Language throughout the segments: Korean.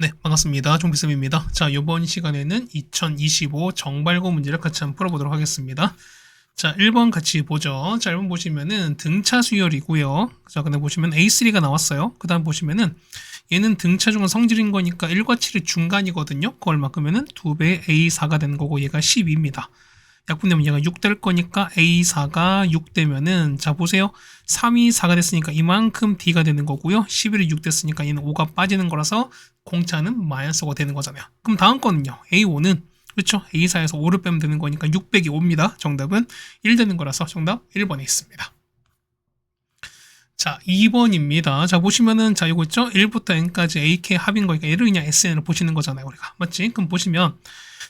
네, 반갑습니다. 종비쌤입니다. 자, 이번 시간에는 2025 정발고 문제를 같이 한번 풀어보도록 하겠습니다. 자, 1번 같이 보죠. 자, 1번 보시면은 등차 수열이고요. 자, 근데 보시면 A3가 나왔어요. 그 다음 보시면은 얘는 등차 중은 성질인 거니까 1과 7이 중간이거든요. 그걸 얼마큼면은 2배 A4가 되는 거고 얘가 12입니다. 약분되면 얘가 6 될 거니까 A4가 6 되면은 자 보세요. 3이 4가 됐으니까 이만큼 D가 되는 거고요. 11이 6 됐으니까 얘는 5가 빠지는 거라서 공차는 마이너스 5가 되는 거잖아요. 그럼 다음 거는요. A5는 그렇죠. A4에서 5를 빼면 되는 거니까 6 빼기 5입니다. 정답은 1 되는 거라서 정답 1번에 있습니다. 자, 2번입니다. 자, 보시면은, 자, 이거 있죠? 1부터 n까지 AK 합인 거니까 얘를 그냥 SN을 보시는 거잖아요, 우리가. 맞지? 그럼 보시면,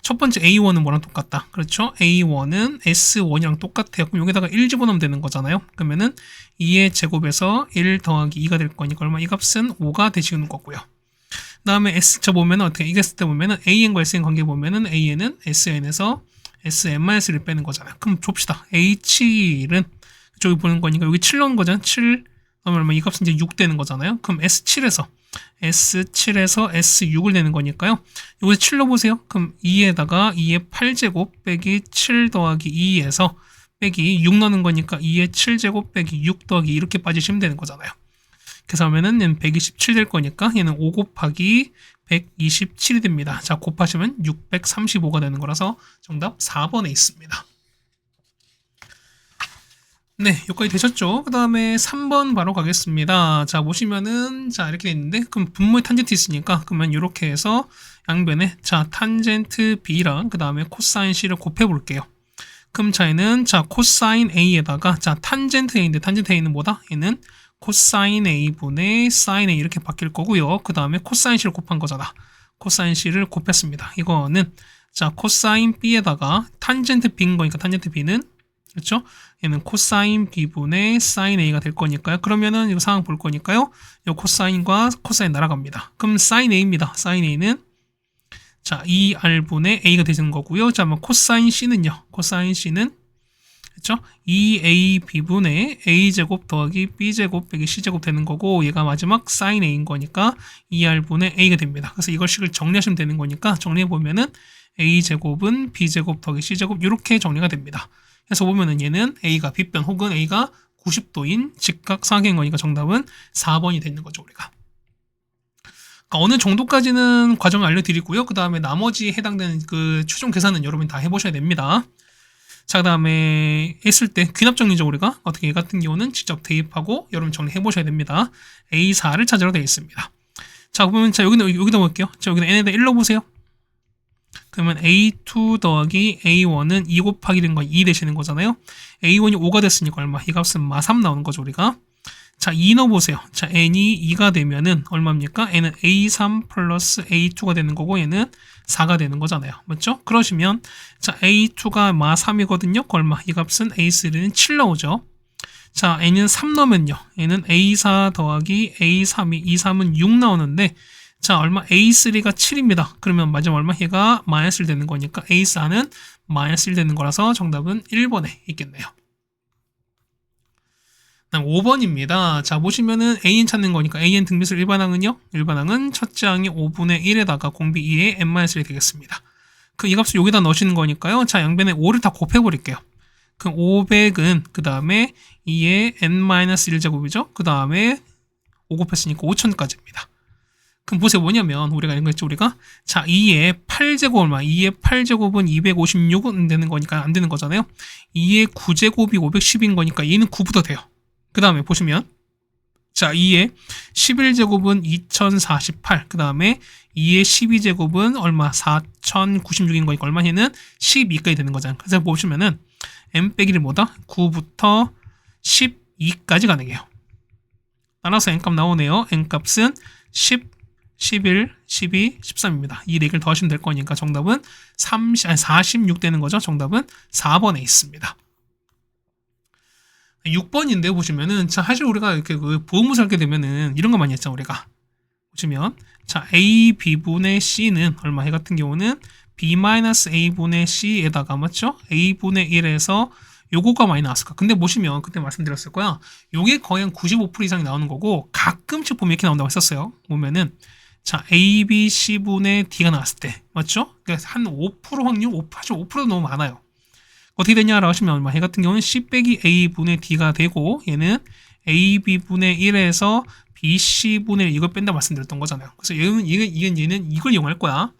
첫 번째 A1은 뭐랑 똑같다? 그렇죠? A1은 S1이랑 똑같아요. 그럼 여기다가 1 집어넣으면 되는 거잖아요. 그러면은 2의 제곱에서 1 더하기 2가 될 거니까 얼마? 이 값은 5가 되시는 거고요. 그 다음에 S 저 보면은 어떻게 이겼을 때 보면은 AN과 SN 관계 보면은 AN은 SN에서 SN-1를 빼는 거잖아요. 그럼 좁시다. H7은 저기 보는 거니까 여기 7 넣은 거잖아요. 7 그러면 이 값은 이제 6 되는 거잖아요. 그럼 S7에서 S6을 내는 거니까요. 여기서 7 넣어보세요. 그럼 2에다가 2의 8제곱 빼기 7 더하기 2에서 빼기 6 넣는 거니까 2의 7제곱 빼기 6 더하기 이렇게 빠지시면 되는 거잖아요. 그래서 하면은 얘는 127 될 거니까 얘는 5 곱하기 127이 됩니다. 자, 곱하시면 635가 되는 거라서 정답 4번에 있습니다. 네, 여기까지 되셨죠? 그 다음에 3번 바로 가겠습니다. 자, 보시면은, 자, 이렇게 돼 있는데, 그럼 분모에 탄젠트 있으니까, 그러면 이렇게 해서 양변에, 자, 탄젠트 B랑, 그 다음에 코사인 C를 곱해 볼게요. 그럼 자, 얘는, 자, 코사인 A에다가, 자, 탄젠트 A인데, 탄젠트 A는 뭐다? 얘는 코사인 A분의 사인 A 이렇게 바뀔 거고요. 그 다음에 코사인 C를 곱한 거잖아. 코사인 C를 곱했습니다. 이거는, 자, 코사인 B에다가 탄젠트 B인 거니까, 탄젠트 B는, 그렇죠? 얘는 코사인 B분의 사인 A가 될 거니까요. 그러면은 이 상황 볼 거니까요. 이 코사인과 코사인 날아갑니다. 그럼 사인 A입니다. 사인 A는 자 2R분의 A가 되는 거고요. 자, 뭐 코사인 C는요. 코사인 C는 그렇죠? 2AB분의 A제곱 더하기 B제곱 빼기 C제곱 되는 거고 얘가 마지막 사인 A인 거니까 2R분의 A가 됩니다. 그래서 이걸 식을 정리하시면 되는 거니까 정리해보면은 A제곱은 B제곱 더하기 C제곱 이렇게 정리가 됩니다. 그래서 보면은 얘는 A가 빗변 혹은 A가 90도인 직각삼각형인 거니까 정답은 4번이 되는 거죠, 우리가. 그러니까 어느 정도까지는 과정을 알려드리고요. 그 다음에 나머지 해당되는 그 최종 계산은 여러분이 다 해보셔야 됩니다. 자, 그 다음에 했을 때 귀납 정리죠, 우리가. 어떻게 얘 같은 경우는 직접 대입하고 여러분 정리해보셔야 됩니다. A4를 찾으러 되어 있습니다. 자, 보면 자 여기다 볼게요. 자, 여기다 n에다 1 넣어보세요. 그러면 A2 더하기 A1은 2 곱하기 된 거 2 되시는 거잖아요. A1이 5가 됐으니까 얼마? 이 값은 마3 나오는 거죠, 우리가. 자, 2 넣어보세요. 자, n이 2가 되면은 얼마입니까? n은 A3 플러스 A2가 되는 거고 얘는 4가 되는 거잖아요. 맞죠? 그러시면 자, A2가 마3이거든요. 얼마? 이 값은 A3는 7 나오죠. 자, n은 3 넣으면요. n은 A4 더하기 A3이 2, 3은 6 나오는데 자, 얼마? A3가 7입니다. 그러면 마지막 얼마? 얘가 마이너스 1 되는 거니까 A4는 마이너스 1 되는 거라서 정답은 1번에 있겠네요. 다음 5번입니다. 자, 보시면은 AN 찾는 거니까 AN 등비술 일반항은요? 일반항은 첫째 항이 5분의 1에다가 공비 2의 n-1이 되겠습니다. 그 이 값을 여기다 넣으시는 거니까요. 자, 양변에 5를 다 곱해버릴게요. 그럼 500은 그 다음에 2의 n-1제곱이죠? 그 다음에 5 곱했으니까 5000까지입니다. 그럼 보세요. 뭐냐면 우리가 이런 거 했죠, 우리가. 자, 2의 8제곱 얼마? 2의 8제곱은 256은 되는 거니까 안 되는 거잖아요. 2의 9제곱이 510인 거니까 얘는 9부터 돼요. 그 다음에 보시면 자, 2의 11제곱은 2048. 그 다음에 2의 12제곱은 얼마? 4096인 거니까 얼마? 얘는 12까지 되는 거잖아요. 그래서 보시면은 n 빼기를 뭐다? 9부터 12까지 가능해요. 따라서 n값 나오네요. n값은 10 11, 12, 13입니다. 이 4개를 더하시면 될 거니까 정답은 46 되는 거죠. 정답은 4번에 있습니다. 6번인데 보시면은 자, 사실 우리가 이렇게 그 보험무사 하게 되면은 이런 거 많이 했죠, 우리가. 보시면 자, A, B분의 C는 얼마? 해 같은 경우는 B-A분의 C에다가 맞죠? A분의 1에서 요거가 많이 나왔을까? 근데 보시면 그때 말씀드렸을 거야. 요게 거의 한 95% 이상이 나오는 거고 가끔씩 보면 이렇게 나온다고 했었어요. 보면은 자, A, B, C분의 D가 나왔을 때 맞죠? 그러니까 한 5% 확률, 5%도 너무 많아요. 어떻게 되냐라고 하시면 얘 같은 경우는 C 빼기 A분의 D가 되고 얘는 AB분의 1에서 BC분의 1 이걸 뺀다 말씀드렸던 거잖아요. 그래서 얘는 이걸 이용할 거야.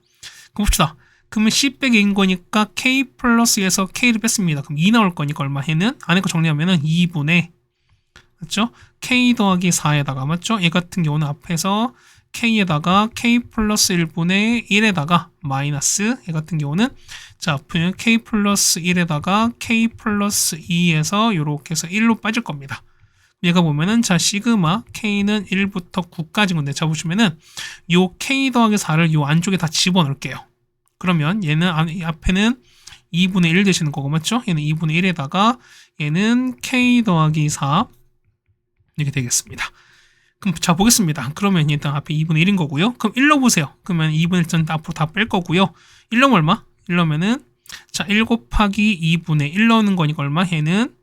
그럼 봅시다. 그러면 C 빼기 A인 거니까 K 플러스에서 K를 뺐습니다. 그럼 2 나올 거니까 얼마? 얘는 안에 거 정리하면은 2분의 맞죠? K 더하기 4에다가 맞죠? 얘 같은 경우는 앞에서 K에다가 K 플러스 1분의 1에다가 마이너스 얘 같은 경우는 자, 앞에는 K 플러스 1에다가 K 플러스 2에서 요렇게 해서 1로 빠질 겁니다. 얘가 보면은 자, 시그마 K는 1부터 9까지인 건데 자, 보시면은 요 K 더하기 4를 요 안쪽에 다 집어넣을게요. 그러면 얘는 앞에는 2분의 1 되시는 거고 맞죠? 얘는 2분의 1에다가 얘는 K 더하기 4 이렇게 되겠습니다. 그럼 자 보겠습니다. 그러면 일단 앞에 2분의 1인 거고요. 그럼 1로 보세요. 그러면 2분의 1은 앞으로 다 뺄 거고요. 1로면 얼마? 1로면은 자, 1 곱하기 2분의 1 넣는 거니까 얼마? 얘는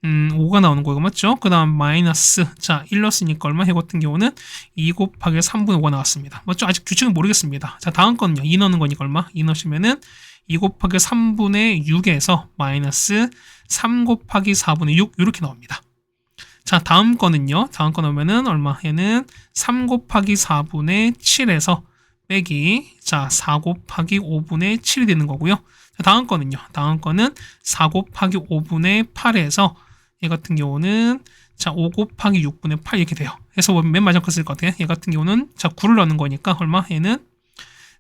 5가 나오는 거고 맞죠? 그 다음 마이너스 자 1 넣었으니까 얼마? 해 같은 경우는 2 곱하기 3분의 5가 나왔습니다. 맞죠? 아직 규칙은 모르겠습니다. 자 다음 거는요. 2 넣는 거니까 얼마? 2 넣으시면은 2 곱하기 3분의 6에서 마이너스 3 곱하기 4분의 6 이렇게 나옵니다. 자 다음 거는요. 다음 거 넣으면은 얼마? 얘는 3 곱하기 4분의 7에서 빼기 자 4 곱하기 5분의 7이 되는 거고요. 자, 다음 거는요. 다음 거는 4 곱하기 5분의 8에서 얘 같은 경우는 자 5 곱하기 6분의 8 이렇게 돼요. 그래서 맨 마지막 거 쓸 것 같아요. 얘 같은 경우는 자 9를 넣는 거니까 얼마? 얘는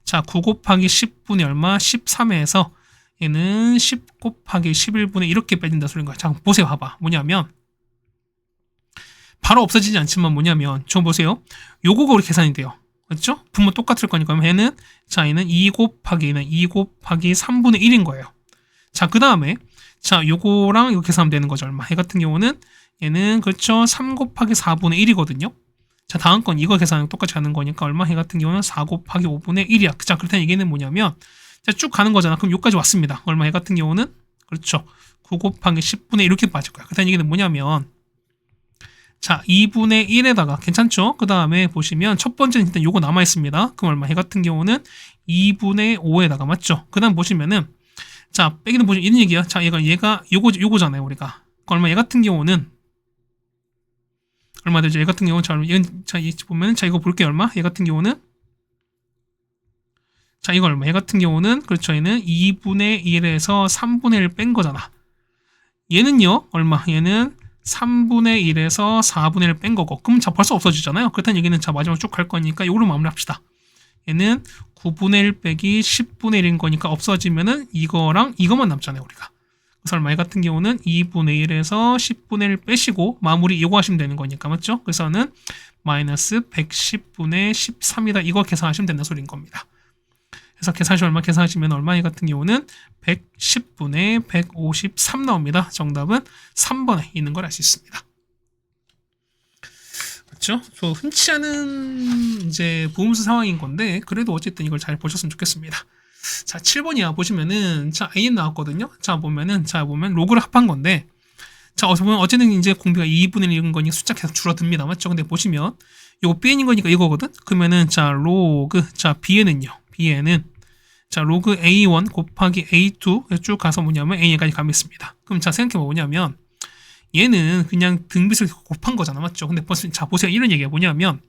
자 9 곱하기 10분의 얼마? 13에서 얘는 10 곱하기 11분의 이렇게 빼진다 소리인 거야. 자 보세요. 봐봐. 뭐냐면 바로 없어지지 않지만 뭐냐면 저 보세요. 요거가 우리 계산이 돼요. 그렇죠? 분모 똑같을 거니까 얘는 자 얘는 2 곱하기 3분의 1인 거예요. 자 그 다음에 자 요거랑 이거 계산하면 되는 거죠. 얼마? 얘 같은 경우는 얘는 그렇죠 3 곱하기 4분의 1이거든요. 자 다음 건 이거 계산하면 똑같이 하는 거니까 얼마? 얘 같은 경우는 4 곱하기 5분의 1이야. 자 그렇다는 얘기는 뭐냐면 자 쭉 가는 거잖아. 그럼 여기까지 왔습니다. 얼마? 얘 같은 경우는 그렇죠 9 곱하기 10분의 1 이렇게 빠질 거야. 그렇다는 얘기는 뭐냐면 자 2분의 1에다가 괜찮죠? 그 다음에 보시면 첫 번째는 일단 요거 남아있습니다. 그럼 얼마? 얘 같은 경우는 2분의 5에다가 맞죠? 그 다음 보시면은 자 빼기는 보시면 이런 얘기야. 자 얘가 요거잖아요 우리가. 얼마? 얘 같은 경우는 얼마 되죠? 얘 같은 경우는 자 보면은 자 이거 볼게요. 얼마? 얘 같은 경우는 자 이거 얼마? 얘 같은 경우는 그렇죠. 얘는 2분의 1에서 3분의 1 뺀 거잖아. 얘는요 얼마? 얘는 3분의 1에서 4분의 1 뺀 거고 그럼 자 벌써 없어지잖아요. 그렇다는 얘기는 자 마지막 쭉 갈 거니까 이걸로 마무리합시다. 얘는 9분의 1 빼기 10분의 1인 거니까 없어지면은 이거랑 이거만 남잖아요 우리가. 그래서 얼마? 얘 같은 경우는 2분의 1에서 10분의 1 빼시고 마무리 이거 하시면 되는 거니까 맞죠? 그래서는 마이너스 110분의 13이다. 이거 계산하시면 된다는 소리인 겁니다. 그래서 계산하시면 얼마? 얘 같은 경우는 110분의 153 나옵니다. 정답은 3번에 있는 걸 알 수 있습니다. 그렇죠? 흔치 않은 이제 보험수 상황인 건데 그래도 어쨌든 이걸 잘 보셨으면 좋겠습니다. 자, 7번이야. 보시면은 자, AN 나왔거든요. 자, 보면 로그를 합한 건데 자, 보면 어쨌든 이제 공비가 2분의 1인 거니까 숫자 계속 줄어듭니다. 맞죠? 근데 보시면 요거 BN인 거니까 이거거든. 그러면은 자, 로그 자, BN은요. BN은 자 로그 A1 곱하기 A2 쭉 가서 뭐냐면 A까지 가면 있습니다. 그럼 자 생각해봐 뭐냐면 얘는 그냥 등비를 곱한 거잖아. 맞죠? 근데 자 보세요. 이런 얘기가 뭐냐면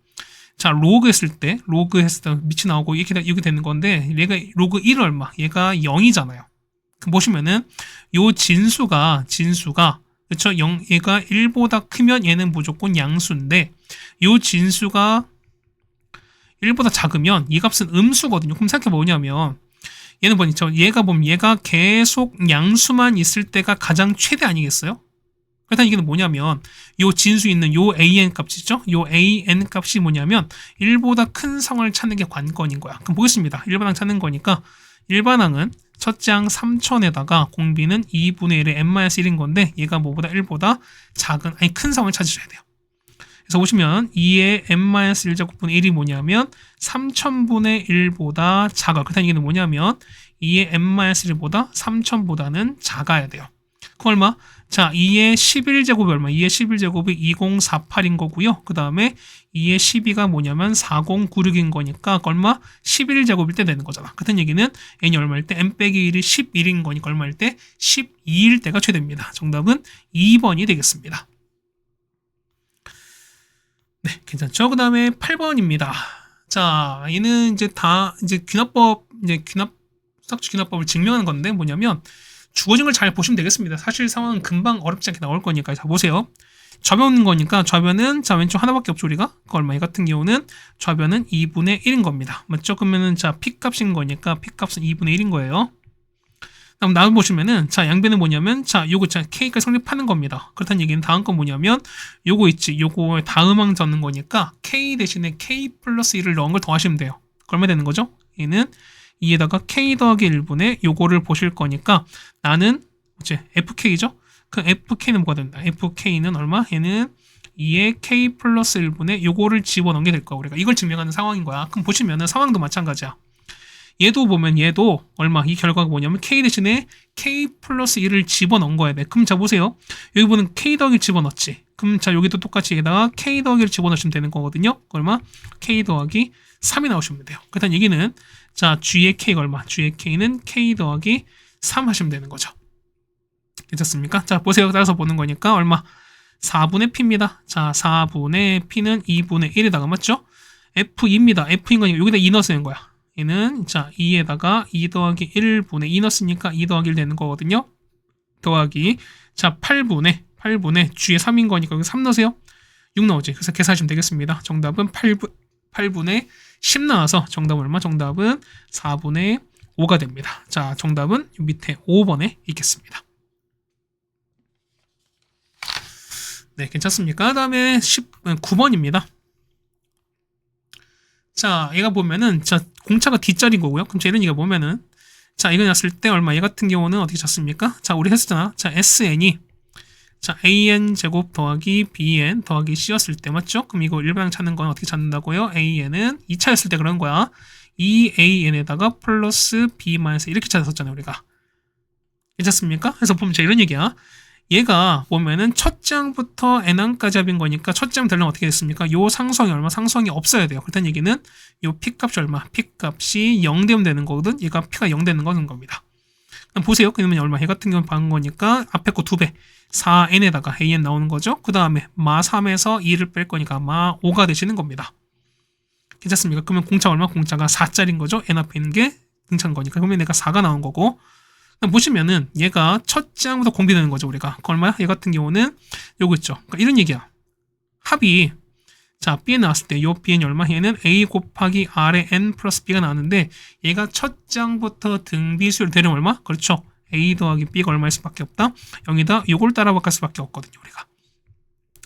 자 로그 했을 때 밑이 나오고 이렇게 되는 건데 얘가 로그 1 얼마? 얘가 0이잖아요. 그럼 보시면은 요 진수가 그렇죠? 얘가 1보다 크면 얘는 무조건 양수인데 요 진수가 1보다 작으면 이 값은 음수거든요. 그럼 생각해 뭐냐면 얘는 뭐죠? 얘가 계속 양수만 있을 때가 가장 최대 아니겠어요? 그렇다는 얘기는 뭐냐면 요 진수 있는 요 AN 값이죠? 요 AN 값이 뭐냐면 1보다 큰 성을 찾는 게 관건인 거야. 그럼 보겠습니다. 일반항 찾는 거니까 일반항은 첫째 항 3천에다가 공비는 2분의 1의 n-1인 건데 얘가 뭐보다 1보다 큰 성을 찾으셔야 돼요. 그래서 보시면 2의 n-1제곱분의 1이 뭐냐면 3000분의 1보다 작아. 그렇다는 얘기는 뭐냐면 2의 n-1보다 3000보다는 작아야 돼요. 그럼 얼마? 자, 2의 11제곱이 얼마? 2의 11제곱이 2048인 거고요. 그 다음에 2의 12가 뭐냐면 4096인 거니까 얼마? 11제곱일 때 되는 거잖아. 같은 얘기는 n이 얼마일 때? n 빼기 1이 11인 거니까 얼마일 때? 12일 때가 최대입니다. 정답은 2번이 되겠습니다. 네, 괜찮죠? 그 다음에 8번입니다. 자, 얘는 이제 수학주 귀납법을 증명하는 건데 뭐냐면 주어진 걸 잘 보시면 되겠습니다. 사실 상황은 금방 어렵지 않게 나올 거니까. 자, 보세요. 좌변인 거니까 좌변은 자 왼쪽 하나밖에 없죠 우리가. 그 얼마? 이 같은 경우는 좌변은 2분의 1인 겁니다. 맞죠? 그러면은 자 P값인 거니까 P값은 2분의 1인 거예요. 다음 나눠 보시면은 자 양변은 뭐냐면 자 요거 자 K가 성립하는 겁니다. 그렇다는 얘기는 다음 건 뭐냐면 요거 있지. 요거에 다음항 적는 거니까 K 대신에 K 플러스 1을 넣은 걸 더하시면 돼요. 얼마 되는 거죠? 얘는 2에다가 K 더하기 1분의 요거를 보실 거니까 나는 이제 FK죠? 그 FK는 뭐가 된다? FK는 얼마? 얘는 2의 K 플러스 1분의 요거를 집어넣은 게 될 거야. 우리가 이걸 증명하는 상황인 거야. 그럼 보시면은 상황도 마찬가지야. 얘도 보면 얘도 얼마? 이 결과가 뭐냐면 K 대신에 K 플러스 1을 집어넣은 거야 돼. 그럼 자 보세요. 여기 보면 K 더하기 집어넣지. 그럼 자 여기도 똑같이 여기다가 K 더하기를 집어넣으시면 되는 거거든요. 얼마? K 더하기 3이 나오시면 돼요. 그렇다는 얘기는 자 G의 K가 얼마? G의 K는 K 더하기 3 하시면 되는 거죠. 괜찮습니까? 자 보세요. 따라서 보는 거니까 얼마? 4분의 P입니다. 자 4분의 P는 2분의 1에다가 맞죠? F2입니다. F인 거니까 여기다 2 넣어서 는 거야. 얘는 자 2에다가 2 더하기 1분의 2 넣었으니까 2 더하기 1 되는 거거든요. 더하기 자 8분의 G에 3인 거니까 여기 3 넣으세요. 6 나오지. 그래서 계산하시면 되겠습니다. 정답은 8분의 10 나와서 정답은 얼마? 정답은 4분의 5가 됩니다. 자 정답은 밑에 5번에 있겠습니다. 네, 괜찮습니까? 다음에 9번입니다. 자, 얘가 보면은, 자, 공차가 D자리인 거고요. 그럼 자, 이런 얘가 보면은, 자, 이거 났을 때 얼마? 얘 같은 경우는 어떻게 잤습니까? 자, 우리 했었잖아. 자, SN이, 자, AN 제곱 더하기 BN 더하기 C였을 때, 맞죠? 그럼 이거 일반항 찾는 건 어떻게 찾는다고요? AN은 2차였을 때 그런 거야. 2AN에다가 플러스 B 마이너스 이렇게 찾았었잖아요, 우리가. 괜찮습니까? 그래서 보면 자, 이런 얘기야. 얘가 보면은 첫 장부터 n항까지 합인 거니까 첫 장 되려면 어떻게 됐습니까? 요 상수항이 얼마? 상수항이 없어야 돼요. 그렇다는 얘기는 요 P값이 얼마? P값이 0 되면 되는 거거든. 얘가 P가 0 되는 거는 겁니다. 그럼 보세요. 그러면 얼마? 얘 같은 경우는 방은 거니까 앞에 거 2배 4n에다가 an 나오는 거죠. 그 다음에 마 3에서 2를 뺄 거니까 마 5가 되시는 겁니다. 괜찮습니까? 그러면 공차 얼마? 공차가 4짜리인 거죠. n 앞에 있는 게 등차인 거니까. 그러면 얘가 4가 나온 거고 보시면은 얘가 첫 장부터 공비되는 거죠 우리가. 그 얼마야? 얘 같은 경우는 요거 있죠. 그러니까 이런 얘기야. 합이 자 B에 나왔을 때 요 B는 얼마? 얘는 A 곱하기 R의 N 플러스 B가 나왔는데 얘가 첫 장부터 등비수열 대략 얼마? 그렇죠. A 더하기 B가 얼마일 수밖에 없다. 여기다 요걸 따라 바꿀 수밖에 없거든요 우리가.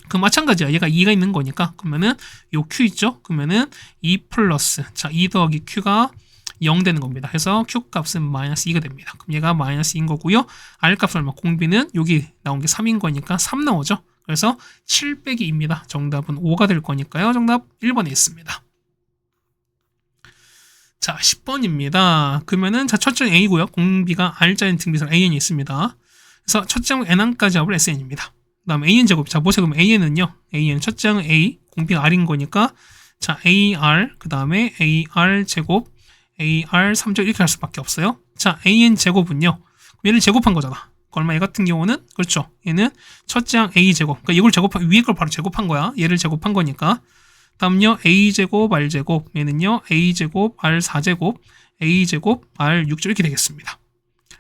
그 마찬가지야. 얘가 2가 있는 거니까 그러면은 요 Q 있죠? 그러면은 2 플러스 자 2 더하기 Q가 0 되는 겁니다. 그래서 Q값은 마이너스 2가 됩니다. 그럼 얘가 마이너스 2인 거고요. R값은 얼마? 공비는 여기 나온 게 3인 거니까 3 나오죠. 그래서 7 빼기 2입니다. 정답은 5가 될 거니까요. 정답 1번에 있습니다. 자, 10번입니다. 그러면은 자, 첫 장 A고요. 공비가 R자인 등비설 AN이 있습니다. 그래서 첫 장 N항까지 합을 SN입니다. 그 다음 AN 제곱. 자, 보세요. 그럼 AN은요. AN 첫 장 A, 공비가 R인 거니까 자, AR, 그 다음에 AR 제곱 AR 3제곱 이렇게 할 수밖에 없어요. 자, AN 제곱은요. 얘를 제곱한 거잖아. 얼마? 얘 같은 경우는 그렇죠. 얘는 첫 장 A 제곱. 그러니까 이걸 제곱한 위에 걸 바로 제곱한 거야. 얘를 제곱한 거니까. 다음요. A 제곱 R 제곱. 얘는요. A 제곱 R 4제곱, A 제곱 R 6제곱 이렇게 되겠습니다.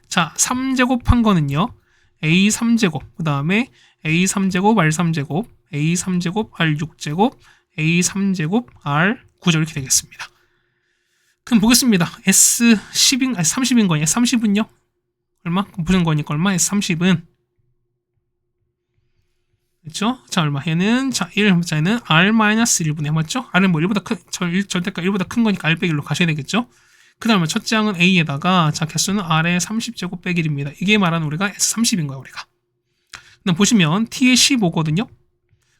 자, 3제곱한 거는요. A 3제곱. 그다음에 A 3제곱 R 3제곱, A 3제곱 R 6제곱, A 3제곱 R 9제곱 이렇게 되겠습니다. 그럼 보겠습니다. S10인, 아니 30인 거냐? 30은요? 얼마? 보는 거니까 얼마? S30은 그렇죠? 자, 얼마? 얘는 자, 1, 자, 얘는 R-1분의 맞죠? R은 뭐 1보다 큰, 절대가 1보다 큰 거니까 R 빼기 1로 가셔야 되겠죠? 그 다음에 첫 장은 A에다가 자, 개수는 R의 30제곱 빼기 1입니다. 이게 말하는 우리가 S30인 거야, 우리가. 그다음 보시면 T의 15거든요?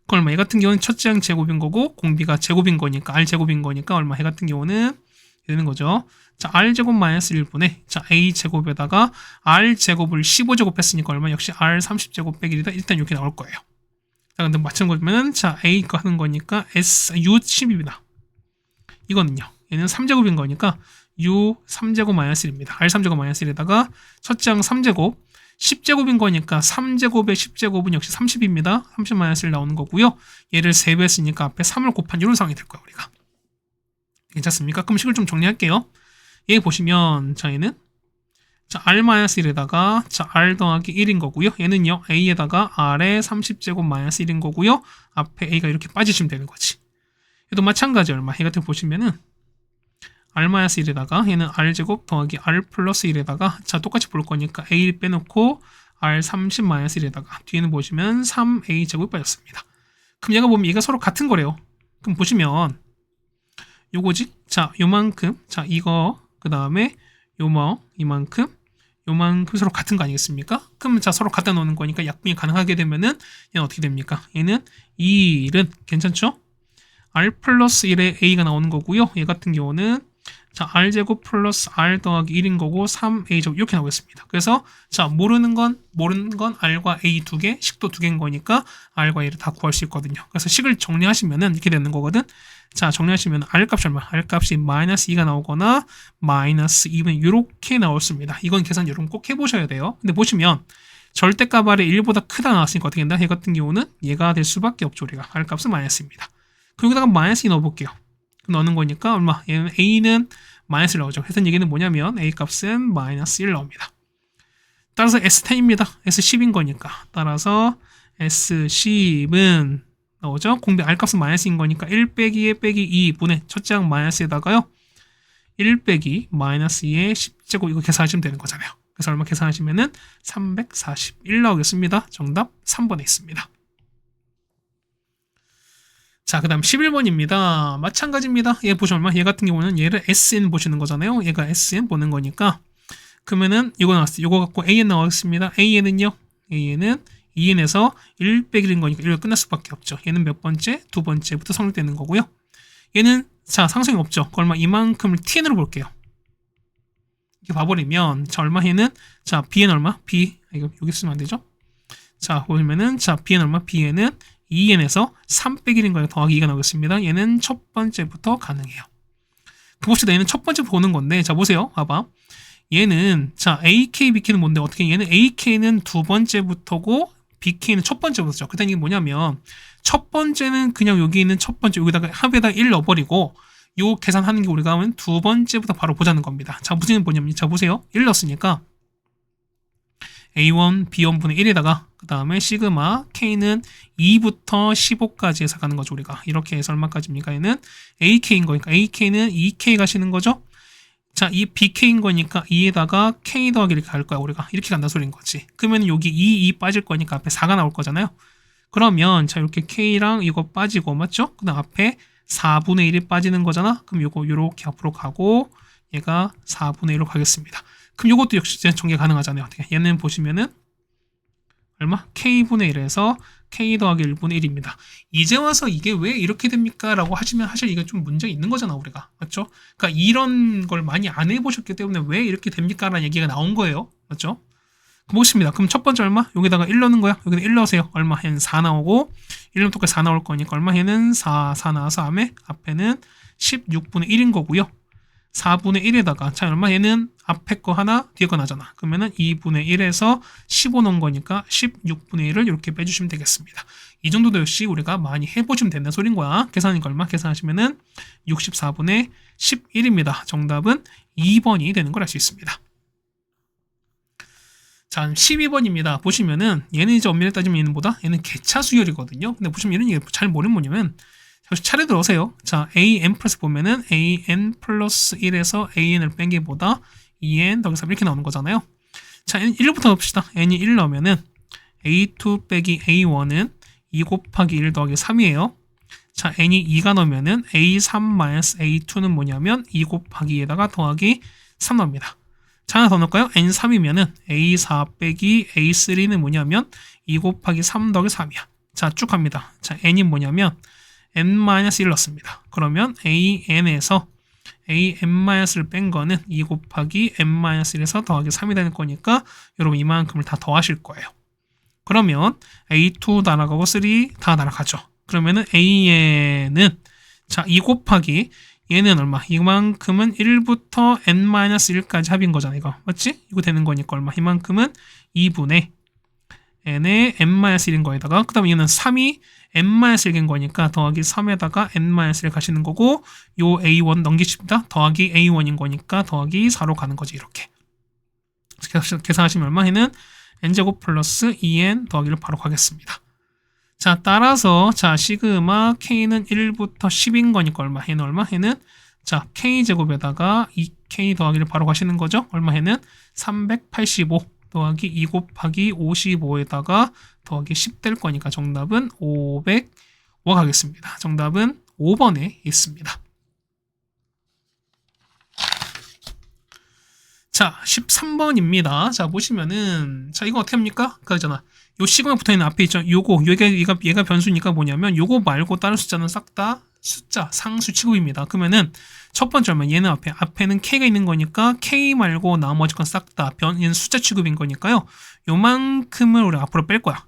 그 얼마? 얘 같은 경우는 첫 장 제곱인 거고 공비가 제곱인 거니까 R 제곱인 거니까 얼마? 얘 같은 경우는 되는 거죠. 자, r제곱 마이너스 1분의 자, a제곱에다가 r제곱을 15제곱 했으니까 얼마? 역시 r 30제곱 빼기 1이다. 일단 이렇게 나올 거예요. 자, 근데 맞춘 거면은 자, a 거 하는 거니까 u 10입니다. 이거는요. 얘는 3제곱인 거니까 u 3제곱 마이너스 1입니다. r 3제곱 마이너스 1에다가 첫째 항 3제곱 10제곱인 거니까 3제곱의 10제곱은 역시 30입니다. 30 마이너스 1 나오는 거고요. 얘를 3배 했으니까 앞에 3을 곱한 이런 상황이 될 거예요. 우리가. 괜찮습니까? 그럼 식을 좀 정리할게요. 얘 보시면 자, 얘는 자, r-1에다가 자, r 더하기 1인 거고요. 얘는요. a에다가 r의 30제곱 마이너스 1인 거고요. 앞에 a가 이렇게 빠지시면 되는 거지. 얘도 마찬가지 얼마? 얘 같은 거 보시면은 r-1에다가 얘는 r제곱 더하기 r 플러스 1에다가 자, 똑같이 볼 거니까 a1 빼놓고 r30-1에다가 뒤에는 보시면 3a제곱이 빠졌습니다. 그럼 얘가 보면 얘가 서로 같은 거래요. 그럼 보시면 요거지? 자, 요만큼 자, 이거 그 다음에 이만큼 서로 같은 거 아니겠습니까? 그럼 자, 서로 갖다 놓는 거니까 약분이 가능하게 되면은 얘는 어떻게 됩니까? 얘는 2일은 괜찮죠? r 플러스 1에 a가 나오는 거고요. 얘 같은 경우는 자, r제곱 플러스 r 더하기 1인 거고 3a제곱 이렇게 나오겠습니다. 그래서 자, 모르는 건 r과 a 두 개, 식도 두 개인 거니까 r과 a를 다 구할 수 있거든요. 그래서 식을 정리하시면은 이렇게 되는 거거든. 자, 정리하시면 r 값이 얼마? r 값이 마이너스 2가 나오거나 마이너스 2분 이렇게 나왔습니다. 이건 계산 여러분 꼭 해보셔야 돼요. 근데 보시면 절대값 r이 1보다 크다 나왔으니까 어떻게 된다? 얘 같은 경우는 얘가 될 수밖에 없죠. 우리가 r 값은 마이너스입니다. 그럼 여기다가 마이너스 2 넣어볼게요. 넣는 거니까 얼마? 얘는 a는 마이너스 1 나오죠. 그래서 얘기는 뭐냐면 a 값은 마이너스 1 나옵니다. 따라서 S10입니다. S10인 거니까. 따라서 S10은 나오죠. 공배 R 값은 마이너스인 거니까 1 빼기 2 빼기 2분의 첫째 항 마이너스에다가요. 1 빼기 마이너스 2의 10제곱 이거 계산하시면 되는 거잖아요. 그래서 얼마 계산하시면은 341 나오겠습니다. 정답 3번에 있습니다. 자, 그 다음 11번입니다. 마찬가지입니다. 얘 보시면 얼마? 얘 같은 경우는 얘를 SN 보시는 거잖아요. 얘가 SN 보는 거니까. 그러면은 이거 나왔어요. 이거 갖고 AN 나오겠습니다. AN은요? AN은 2n에서 1 빼기 1인 거니까 1로 끝날 수밖에 없죠. 얘는 몇 번째? 두 번째부터 성립되는 거고요. 얘는 자, 상승이 없죠. 얼마? 이만큼을 tn으로 볼게요. 이렇게 봐버리면 자, 얼마? 얘는 자, bn 얼마? b 이거 여기 쓰면 안 되죠? 자, 보시면은 자, bn 얼마? bn은 2n에서 3 빼기 1인 거니까 더하기 2가 나오겠습니다. 얘는 첫 번째부터 가능해요. 그 봅시다. 얘는 첫 번째 보는 건데 자, 보세요. 봐봐. 얘는 자, AK, BK는 뭔데? 어떻게 얘는 AK는 두 번째부터고 BK는 첫 번째부터죠. 그다음 이게 뭐냐면 첫 번째는 그냥 여기 있는 첫 번째 여기다가 합에다 1 넣어버리고 요 계산하는 게 우리가 하면 두 번째부터 바로 보자는 겁니다. 자, 무슨 뭐냐면 자, 보세요. 1 넣었으니까 A1, B1분의 1에다가 그 다음에 시그마 K는 2부터 15까지 해서 가는 거죠. 우리가 이렇게 해서 얼마까지입니까? 얘는 AK인 거니까 AK는 2K 가시는 거죠. 자, 이 BK인 거니까 2에다가 K 더하기 이렇게 갈 거야. 우리가 이렇게 간다 소리인 거지. 그러면 여기 2 빠질 거니까 앞에 4가 나올 거잖아요. 그러면 자, 이렇게 K랑 이거 빠지고 맞죠? 그 다음 앞에 4분의 1이 빠지는 거잖아. 그럼 요거 요렇게 앞으로 가고 얘가 4분의 1로 가겠습니다. 그럼 요것도 역시 전개 가능하잖아요. 어떻게? 얘는 보시면은 얼마? K분의 1에서 K 더하기 1분의 1입니다. 이제 와서 이게 왜 이렇게 됩니까? 라고 하시면 사실 이게 좀 문제가 있는 거잖아, 우리가. 맞죠? 그러니까 이런 걸 많이 안 해보셨기 때문에 왜 이렇게 됩니까? 라는 얘기가 나온 거예요. 맞죠? 보겠습니다. 그럼 첫 번째 얼마? 여기다가 1 넣는 거야. 여기다 1 넣으세요. 얼마? 얘는 4 나오고 1 넣으면 똑같이 4 나올 거니까 얼마? 얘는 4 나와서 앞에는 16분의 1인 거고요. 4분의 1에다가 자, 얼마? 얘는 앞에 거 하나 뒤에 거 나잖아. 그러면은 2분의 1에서 15 넣은 거니까 16분의 1을 이렇게 빼주시면 되겠습니다. 이 정도도 역시 우리가 많이 해보시면 된다는 소린 거야. 계산이니까 얼마? 계산하시면은 64분의 11입니다. 정답은 2번이 되는 걸 알 수 있습니다. 자, 12번입니다. 보시면은 얘는 이제 엄밀히 따지면 얘는 뭐다? 얘는 개차 수열이거든요. 근데 보시면 이런 얘기 잘 모르는 뭐냐면 차례 들어오세요. 자, an 플러스 보면은 an 플러스 1에서 an을 뺀 게 뭐다? 2n 더하기 3 이렇게 나오는 거잖아요. 자, 1부터 넣읍시다. n이 1 넣으면은 a2 빼기 a1은 2 곱하기 1 더하기 3이에요. 자, n이 2가 넣으면은 a3-a2는 뭐냐면 2 곱하기 2에다가 더하기 3 나옵니다. 자, 하나 더 넣을까요? n3이면은 a4 빼기 a3는 뭐냐면 2 곱하기 3 더하기 3이야. 자, 쭉 갑니다. 자, n이 뭐냐면 n-1 넣습니다. 그러면 an에서 a n-를 뺀 거는 2 곱하기 n-1에서 더하기 3이 되는 거니까 여러분 이만큼을 다 더하실 거예요. 그러면 a2 날아가고 3 다 날아가죠. 그러면은 a에는 자, 2 곱하기 얘는 얼마? 이만큼은 1부터 n-1까지 합인 거잖아, 이거. 맞지? 이거 되는 거니까 얼마? 이만큼은 2분의 n의 n-1인 거에다가 그 다음에 얘는 3이 n-1인 거니까 더하기 3에다가 n-1 가시는 거고 요 a1 넘기십니다. 더하기 a1인 거니까 더하기 4로 가는 거지, 이렇게. 계산하시면 얼마? 얘는 n제곱 플러스 2n 더하기를 바로 가겠습니다. 자, 따라서 자 시그마 k는 1부터 10인 거니까 얼마? 얘는 얼마? 얘는 자 k제곱에다가 2k 더하기를 바로 가시는 거죠. 얼마? 얘는 385 더하기 2 곱하기 55에다가 더하기 10 될 거니까 정답은 505 가겠습니다. 정답은 5번에 있습니다. 자, 13번입니다. 자, 보시면은 자 이거 어떻게 합니까? 그거잖아. 요 시그마 붙어있는 앞에 있죠. 요거 얘가 변수니까 뭐냐면 요거 말고 다른 숫자는 싹 다 숫자 상수 취급입니다. 그러면은 첫 번째 얼마? 얘는 앞에는 k가 있는 거니까 k 말고 나머지 건 싹 다 얘는 숫자 취급인 거니까요. 요만큼을 우리 앞으로 뺄 거야.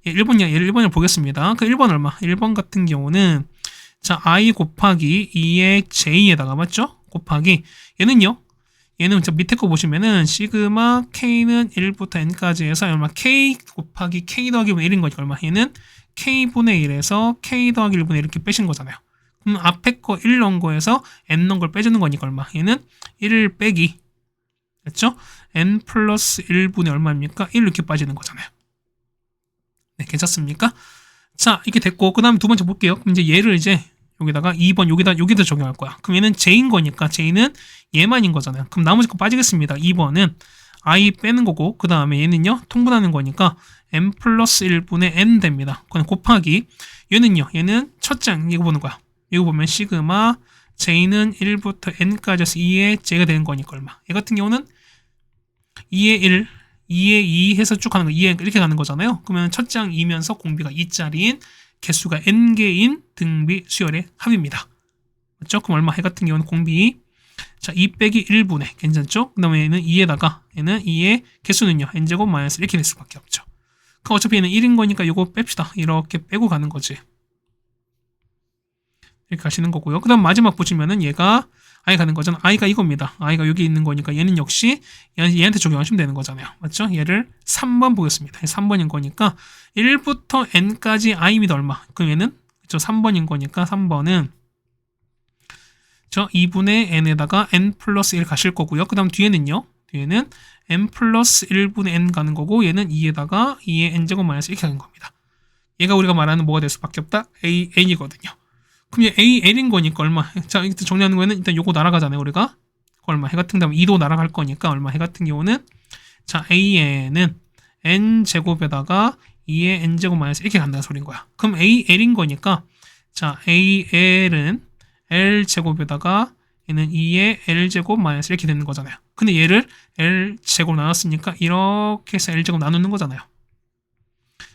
얘 1번을 보겠습니다. 그 1번 얼마? 1번 같은 경우는 자 i 곱하기 2의 j에다가 맞죠? 곱하기 얘는요. 얘는 저 밑에 거 보시면은 시그마 k는 1부터 n까지 해서 얼마 k 곱하기 k 더하기 1인 거니까 얼마? 얘는 k분의 1에서 k 더하기 1분의 1 이렇게 빼신 거잖아요. 그럼 앞에 거 1 넣은 거에서 n 넣은 걸 빼주는 거니까 얼마? 얘는 1 빼기 그렇죠? n 플러스 1분의 얼마입니까? 1 이렇게 빠지는 거잖아요. 네, 괜찮습니까? 자, 이렇게 됐고 그 다음에 두 번째 볼게요. 그럼 이제 얘를 이제 여기다가 2번 여기다 적용할 거야. 그럼 얘는 j인 거니까 j는 얘만인 거잖아요. 그럼 나머지 거 빠지겠습니다. 2번은 i 빼는 거고 그 다음에 얘는요 통분하는 거니까 n 플러스 1분의 n 됩니다. 그건 곱하기 얘는요 얘는 첫 장 이거 보는 거야. 이거 보면 시그마 j는 1부터 n까지 해서 2의 j가 되는 거니까 얼마? 얘 같은 경우는 2의 1 2의 2 해서 쭉 가는 거 2에 이렇게 가는 거잖아요. 그러면 첫 장 2면서 공비가 2짜리인 개수가 n개인 등비 수열의 합입니다. 맞죠? 그럼 얼마? 해 같은 경우는 공비 자 2 빼기 1분의 괜찮죠? 그 다음에 얘는 2에다가 얘는 2의 개수는요 n제곱 마이너스 이렇게 될 수밖에 없죠. 그럼 어차피 얘는 1인 거니까 이거 뺍시다. 이렇게 빼고 가는 거지. 이렇게 가시는 거고요. 그 다음 마지막 보시면은 얘가 i 가는 거잖아. i가 이겁니다. i가 여기 있는 거니까 얘는 역시 얘한테 적용하시면 되는 거잖아요. 맞죠? 얘를 3번 보겠습니다. 3번인 거니까 1부터 n까지 i입니다. 얼마? 그럼 얘는 그쵸? 3번인 거니까 3번은 저 2분의 n에다가 n 플러스 1 가실 거고요. 그 다음 뒤에는요. 뒤에는 n 플러스 1분의 n 가는 거고 얘는 2에다가 2의 n제곱 마이너스 이렇게 가는 겁니다. 얘가 우리가 말하는 뭐가 될 수밖에 없다? a n이거든요. 그럼 a n인 거니까 얼마? 자, 이때 정리하는 거에는 일단 요거 날아가잖아요, 우리가. 얼마? 해 같은 경우는 2도 날아갈 거니까 얼마? 해 같은 경우는 자, an은 n 제곱에다가 2의 n 제곱 마이너스 이렇게 간다는 소린 거야. 그럼 a l인 거니까 자, a l은 l 제곱에다가 얘는 2의 l 제곱 마이너스 이렇게 되는 거잖아요. 근데 얘를 l 제곱 나눴으니까 이렇게 해서 l 제곱 나누는 거잖아요.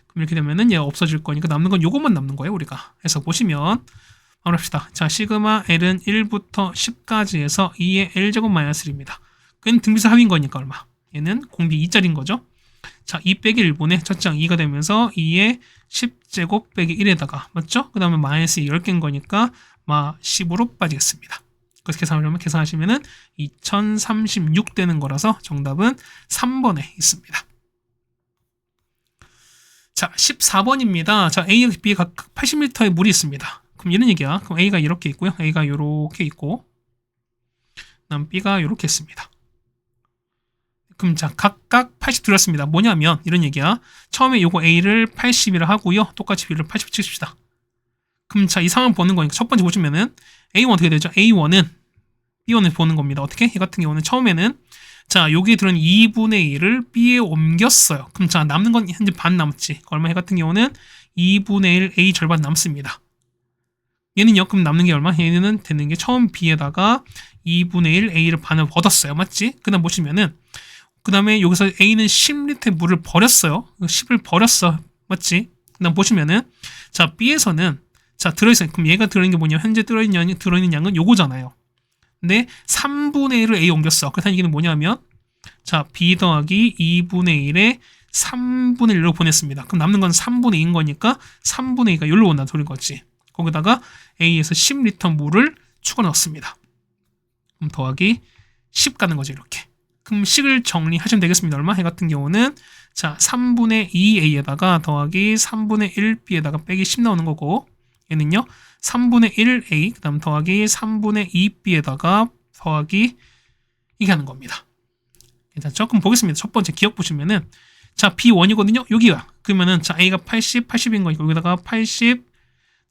그럼 이렇게 되면은 얘가 없어질 거니까 남는 건 요것만 남는 거예요, 우리가. 해서 보시면 합시다. 자, 시그마 L은 1부터 10까지 해서 2의 L제곱 마이너스 1입니다. 그건 등비수 합인 거니까 얼마? 얘는 공비 2짜리인 거죠. 자, 2 빼기 1분의 첫 장 2가 되면서 2의 10제곱 빼기 1에다가 맞죠? 그 다음에 마이너스 10개인 거니까 10으로 빠지겠습니다. 그래서 계산하려면 계산하시면은 2036 되는 거라서 정답은 3번에 있습니다. 자, 14번입니다. 자, A와 B에 각각 80m의 물이 있습니다. 그럼 이런 얘기야. 그럼 A가 이렇게 있고요. A가 이렇게 있고, 그다음 B가 이렇게 있습니다. 그럼 자, 각각 80 들었습니다. 뭐냐면 이런 얘기야. 처음에 요거 A를 80이라 하고요. 똑같이 B를 80 칩시다. 그럼 자, 이 상황 보는 거니까 첫 번째 보시면은 A1 어떻게 되죠? A1은 B1을 보는 겁니다. 어떻게? 이 같은 경우는 처음에는 자, 여기에 들어있는 2분의 1을 B에 옮겼어요. 그럼 자, 남는 건 현재 반 남지. 얼마? 해 같은 경우는 2분의 1 A 절반 남습니다. 얘는요, 그럼 남는 게 얼마? 얘는 되는 게 처음 B에다가 2분의 1 A를 반을 얻었어요. 맞지? 그 다음 보시면은, 그 다음에 여기서 A는 10리터의 물을 버렸어요. 10을 버렸어. 맞지? 그 다음 보시면은, 자, B에서는, 자, 들어있어요. 그럼 얘가 들어있는 게 뭐냐? 현재 들어있는 양은 요거잖아요. 근데 3분의 1을 A에 옮겼어. 그렇다는 얘기는 뭐냐면 자, B 더하기 2분의 1에 3분의 1로 보냈습니다. 그럼 남는 건 3분의 2인 거니까 3분의 2가 여기로 온다는 소리인 거지. 거기다가 A에서 10리터 물을 추가 넣었습니다. 그럼 더하기 10 가는 거죠, 이렇게. 그럼 식을 정리하시면 되겠습니다. 얼마? 해 같은 경우는 자, 3분의 2A에다가 더하기 3분의 1B에다가 빼기 10 나오는 거고, 얘는요 3분의 1A 그 다음 더하기 3분의 2B에다가 더하기 이게 하는 겁니다. 괜찮죠? 그럼 보겠습니다. 첫 번째 기억 보시면은 자, B1이거든요. 여기가. 그러면은 자, A가 80, 80인 거니까 여기다가 80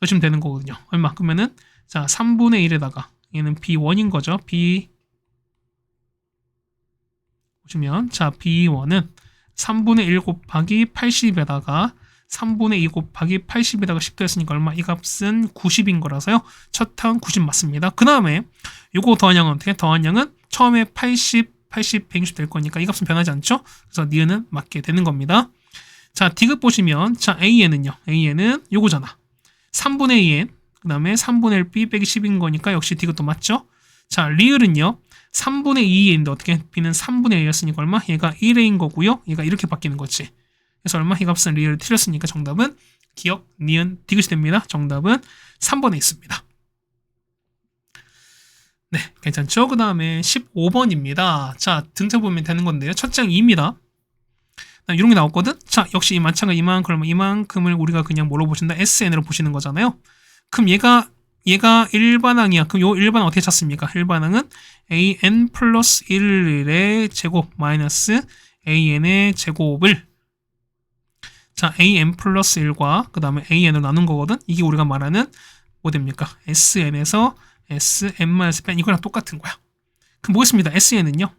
넣으시면 되는 거거든요. 얼마? 그러면은 자, 3분의 1에다가 얘는 B1인 거죠. B 보시면 자, B1은 3분의 1 곱하기 80에다가 3분의 2 곱하기 80에다가 10 더했으니까 얼마? 이 값은 90인 거라서요. 첫 항 90 맞습니다. 그 다음에 요거 더한 양은 어떻게? 더한 양은 처음에 80, 160 될 거니까 이 값은 변하지 않죠? 그래서 니은은 맞게 되는 겁니다. 자, D급 보시면 자, AN은요. AN은 요거잖아. 3분의 2N 그 다음에 3분의 1 B 빼기 10인 거니까 역시 D급도 맞죠? 자, 리을은요. 3분의 2A인데 어떻게? B는 3분의 1이었으니까 얼마? 얘가 1A인 거고요. 얘가 이렇게 바뀌는 거지. 그래서 얼마? 이 값은 리을을 틀렸으니까 정답은 기억, 니은, 디귿이 됩니다. 정답은 3번에 있습니다. 네, 괜찮죠? 그 다음에 15번입니다. 자, 등차 보면 되는 건데요. 첫 장 2입니다. 이런 게 나왔거든? 자, 역시 마찬가지 이만큼을 우리가 그냥 뭐로 보신다? SN으로 보시는 거잖아요. 그럼 얘가 일반항이야. 그럼 요 일반항 어떻게 찾습니까? 일반항은 AN 플러스 1의 제곱 마이너스 AN의 제곱을 자, AN 플러스 1과 그 다음에 AN을 나눈 거거든? 이게 우리가 말하는 뭐 됩니까? SN에서 SN-뺀 이거랑 똑같은 거야. 그럼 뭐겠습니다? SN은요?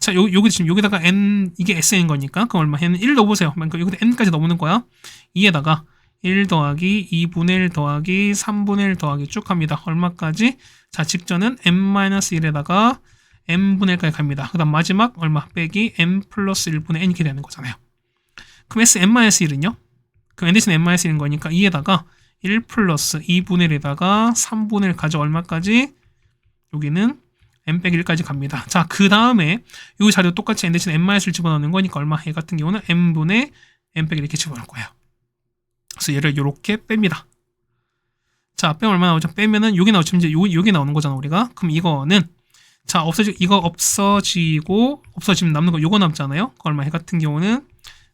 자, 여기 지금 여기다가 N, 이게 SN인 거니까. 그럼 얼마? N은 1 넣어보세요. 그러니까 여기다 N까지 넣어보는 거야. 2에다가 1 더하기 2분의 1 더하기 3분의 1 더하기 쭉 갑니다. 얼마까지? 자, 직전은 n-1에다가 n분의 1까지 갑니다. 그 다음 마지막 얼마? 빼기 n 플러스 1분의 n 이렇게 되는 거잖아요. 그럼 sn-1은요? 그럼 n 대신 n-1인 거니까 2에다가 1 플러스 2분의 1에다가 3분의 1 가져 얼마까지? 여기는 n 빼기 1까지 갑니다. 자, 그 다음에 이 자료 똑같이 n 대신 n-을 집어넣는 거니까 얼마? 얘 같은 경우는 n분의 n 빼기 이렇게 집어넣을 거예요. 그래서 얘를 이렇게 뺍니다. 자, 빼면 얼마 나오죠? 빼면은 여기 나오죠. 이제 여기 나오는 거잖아, 우리가. 그럼 이거는 자, 이거 없어지면 남는 거 요거 남잖아요. 그 얼마? 얘 같은 경우는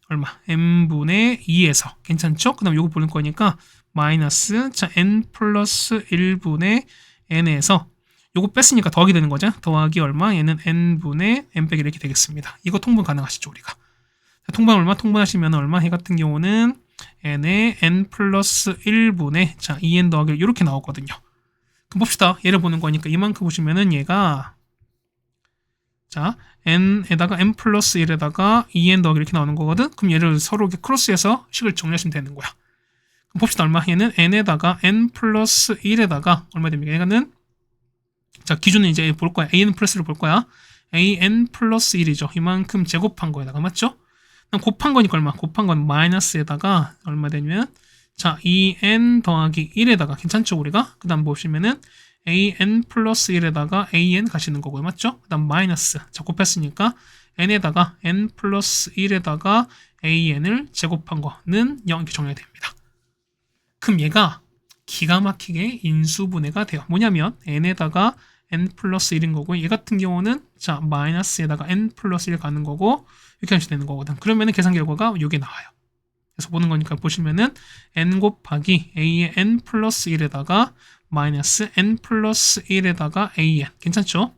얼마? n분의 2에서 괜찮죠? 그 다음 요거 보는 거니까 마이너스 자, n 플러스 1분의 n에서 요거 뺐으니까 더하기 되는 거죠. 더하기 얼마? 얘는 n분의 n 빼기 이렇게 되겠습니다. 이거 통분 가능하시죠, 우리가. 자, 통분 얼마? 통분하시면 얼마? 얘 같은 경우는 n의 n 플러스 1분의 자 2n 더하기 이렇게 나오거든요. 그럼 봅시다. 얘를 보는 거니까 이만큼 보시면은 얘가 자 n에다가 n 플러스 1에다가 2n 더하기 이렇게 나오는 거거든. 그럼 얘를 서로 이렇게 크로스해서 식을 정리하시면 되는 거야. 그럼 봅시다. 얼마? 얘는 n에다가 n 플러스 1에다가 얼마 됩니까? 얘는 자 기준은 이제 볼 거야. an 플러스를 볼 거야. an 플러스 1이죠. 이만큼 제곱한 거에다가 맞죠? 곱한 거니까 얼마? 곱한 건 마이너스에다가 얼마 되냐면 자 2n 더하기 1에다가 괜찮죠 우리가? 그 다음 보시면은 an 플러스 1에다가 an 가시는 거고요. 맞죠? 그 다음 마이너스 자 곱했으니까 n에다가 n 플러스 1에다가 an을 제곱한 거는 0 이렇게 정리가 됩니다. 그럼 얘가 기가 막히게 인수분해가 돼요. 뭐냐면 n에다가 n 플러스 1인 거고 얘 같은 경우는 자 마이너스에다가 n 플러스 1 가는 거고 이렇게 하시면 되는 거거든. 그러면은 계산 결과가 이게 나와요. 그래서 보는 거니까 보시면은 n 곱하기 a의 n 플러스 1에다가 마이너스 n 플러스 1에다가 an 괜찮죠?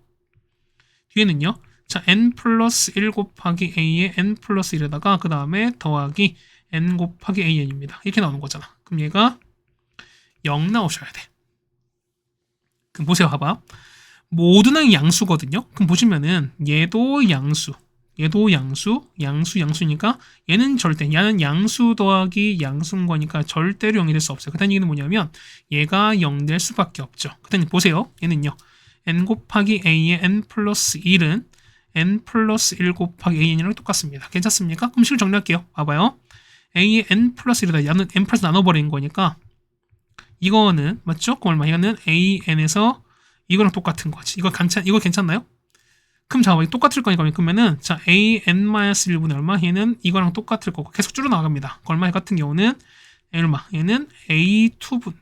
뒤에는요. 자 n 플러스 1 곱하기 a의 n 플러스 1에다가 그 다음에 더하기 n 곱하기 an입니다. 이렇게 나오는 거잖아. 그럼 얘가 0 나오셔야 돼. 그럼 보세요. 봐봐. 모두는 양수거든요. 그럼 보시면은 얘도 양수 양수니까 얘는 얘는 양수 더하기 양수인 거니까 절대로 0이 될 수 없어요. 그다음 얘기는 뭐냐면 얘가 0 될 수밖에 없죠. 그다음 보세요. 얘는요. n 곱하기 a의 n 플러스 1은 n 플러스 1 곱하기 an이랑 똑같습니다. 괜찮습니까? 그럼 식을 정리할게요. 봐봐요. a의 n 플러스 1이다. 얘는 n 플러스 나눠버린 거니까 이거는 맞죠? 그럼 얼마? 이거는 an에서 이거랑 똑같은 거지. 이거 괜찮나요? 그럼 자, 똑같을 거니까 그러면은 자 an-1분의 얼마? 얘는 이거랑 똑같을 거고 계속 줄어 나갑니다. 얼마? 얘 같은 경우는 얼마? 얘는 a2분.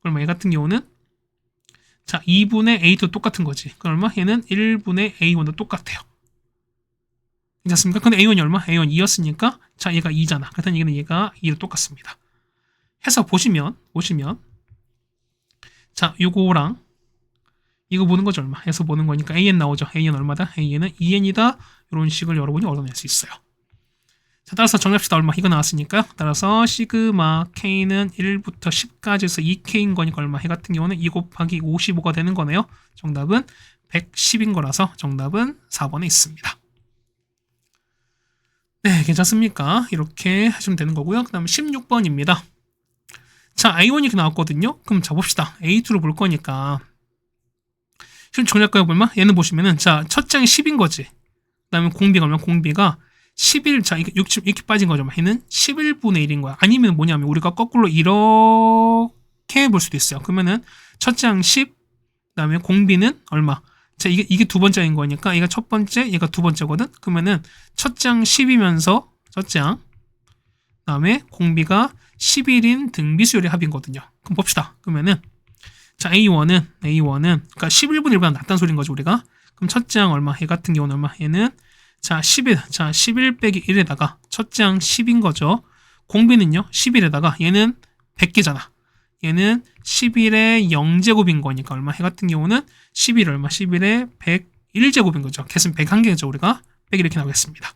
얼마? 얘 같은 경우는 자 2분의 a2 똑같은 거지. 그럼 얼마? 얘는 1분의 a1도 똑같아요. 괜찮습니까? 근데 a1이 얼마? a1 2였으니까 자 얘가 2잖아. 그래서 얘가 2로 똑같습니다. 해서 보시면 자 요거랑 이거 보는 거죠 얼마? 해서 보는 거니까 an 나오죠. an 얼마다? an은 2n이다. 이런 식을 여러분이 얻어낼 수 있어요. 자, 따라서 정리합시다. 얼마? 이거 나왔으니까요. 따라서 시그마 k는 1부터 10까지 해서 2k인 거니까 얼마? 해 같은 경우는 2 곱하기 55가 되는 거네요. 정답은 110인 거라서 정답은 4번에 있습니다. 네, 괜찮습니까? 이렇게 하시면 되는 거고요. 그 다음에 16번입니다. 자, A1이 이렇게 나왔거든요. 그럼 자 봅시다. A2를 볼 거니까 지금 정리할까요? 얼마? 얘는 보시면은 자, 첫 장이 10인 거지. 그 다음에 공비가 얼마? 공비가 11, 자, 이렇게 빠진 거죠. 얘는 11분의 1인 거야. 아니면 뭐냐면 우리가 거꾸로 이렇게 볼 수도 있어요. 그러면은 첫 장 10, 그 다음에 공비는 얼마? 자, 이게 두 번째인 거니까 얘가 첫 번째, 얘가 두 번째거든. 그러면은 첫 장 10이면서 첫 장, 그 다음에 공비가 11인 등비수열의 합이거든요. 그럼 봅시다. 그러면은 자 A1은 그러니까 11분의 1보다 낫다는 소리인 거죠 우리가. 그럼 첫 장 얼마? 얘 같은 경우는 얼마? 얘는 자 11 빼기 1에다가 첫 장 10인 거죠. 공비는요 11에다가 얘는 100개잖아. 얘는 11의 0제곱인 거니까 얼마? 해 같은 경우는 11 얼마? 11의 101제곱인 거죠. 개수는 101개죠 우리가. 100 이렇게 나오겠습니다.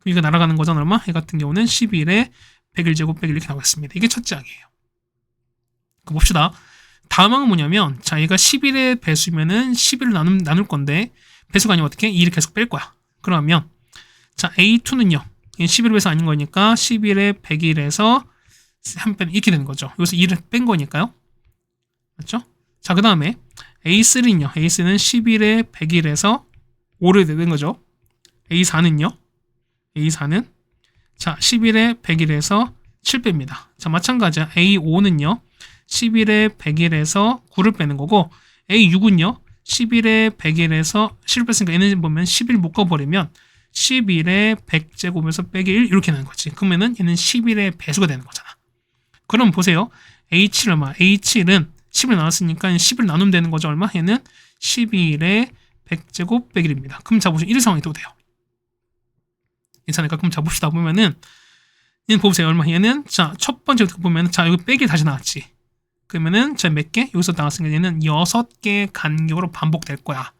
그럼 이거 날아가는 거잖아 얼마? 해 같은 경우는 11의 101제곱 100 이렇게 나오겠습니다. 이게 첫 장이에요. 그럼 봅시다. 다음 항은 뭐냐면 자 얘가 11의 배수면은 11을 나눌 건데 배수가 아니면 어떻게? 2를 계속 뺄 거야. 그러면 자 A2는요 11의 배수 아닌 거니까 11의 101에서 한 뺀 이렇게 되는 거죠. 여기서 2를 뺀 거니까요. 맞죠? 자 그 다음에 A3는요 A3는 11의 101에서 5를 낸 거죠. A4는요 A4는 자 11의 101에서 7 뺍니다. 자 마찬가지야. A5는요 11의 101에서 9를 빼는 거고 A6은요 11의 101에서 10을 뺐으니까 얘는 보면 11 묶어버리면 11의 100제곱에서 빼기 1 이렇게 되는 거지. 그러면은 얘는 11의 배수가 되는 거잖아. 그럼 보세요. H7 얼마? H7은 10을 나눴으니까 10을 나누면 되는 거죠. 얼마? 얘는 11의 100제곱 빼기 1입니다. 그럼 자 보시면 1 상황이 또 돼요. 괜찮을까? 그럼 자 봅시다. 보면은 얘는 보세요. 얼마? 얘는 자 첫 번째 보면은 자 여기 빼기 다시 나왔지. 그러면은 자 몇 개? 여기서 나왔으니까 얘는 6개 간격으로 반복될 거야.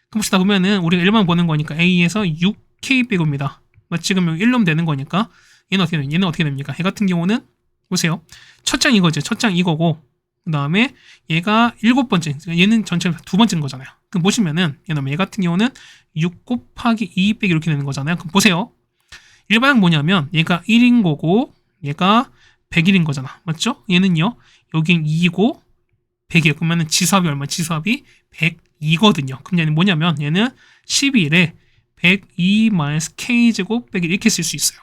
그럼 봅시다. 보면은 우리가 1만 보는 거니까 A에서 6K 빼고입니다. 지금 여기 1 넣으면 되는 거니까 얘는 어떻게 됩니까? 얘 같은 경우는 보세요. 첫 장 이거죠. 첫 장 이거고 그 다음에 얘가 7번째. 얘는 전체로 두 번째인 거잖아요. 그럼 보시면은 얘 같은 경우는 6 곱하기 2 빼기 이렇게 되는 거잖아요. 그럼 보세요. 일반항 뭐냐면 얘가 1인 거고 얘가 100일인 거잖아. 맞죠? 얘는요. 여긴 2고 100이에요. 그러면 지수합이 얼마? 지수합이 102거든요. 그럼 얘는 뭐냐면 얘는 11에 102-k제곱 빼기 이렇게 쓸 수 있어요.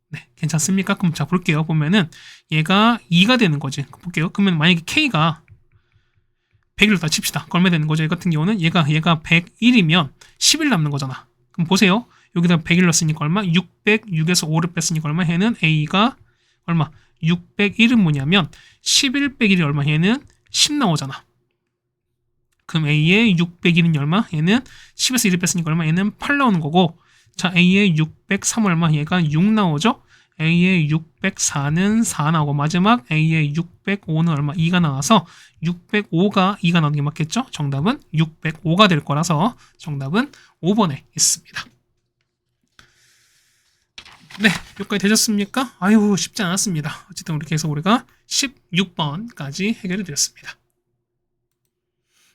네, 괜찮습니까? 그럼 자 볼게요. 보면은 얘가 2가 되는 거지. 볼게요. 그러면 만약에 k가 100일로 다 칩시다. 얼마 되는 거죠? 얘 같은 경우는 얘가 101이면 10일 남는 거잖아. 그럼 보세요. 여기다 100일 넣었으니까 얼마? 606에서 5를 뺐으니까 얼마? 얘는 a가 얼마? 601은 뭐냐면 11 빼기 1이 얼마? 얘는 10 나오잖아. 그럼 A의 601은 얼마? 얘는 10에서 1을 뺐으니까 얼마? 얘는 8 나오는 거고 자 A의 603 얼마? 얘가 6 나오죠? A의 604는 4 나오고 마지막 A의 605는 얼마? 2가 나와서 605가 2가 나오는 게 맞겠죠? 정답은 605가 될 거라서 정답은 5번에 있습니다. 네, 여기까지 되셨습니까? 아유, 쉽지 않았습니다. 어쨌든 이렇게 해서 우리가 16번까지 해결해 드렸습니다.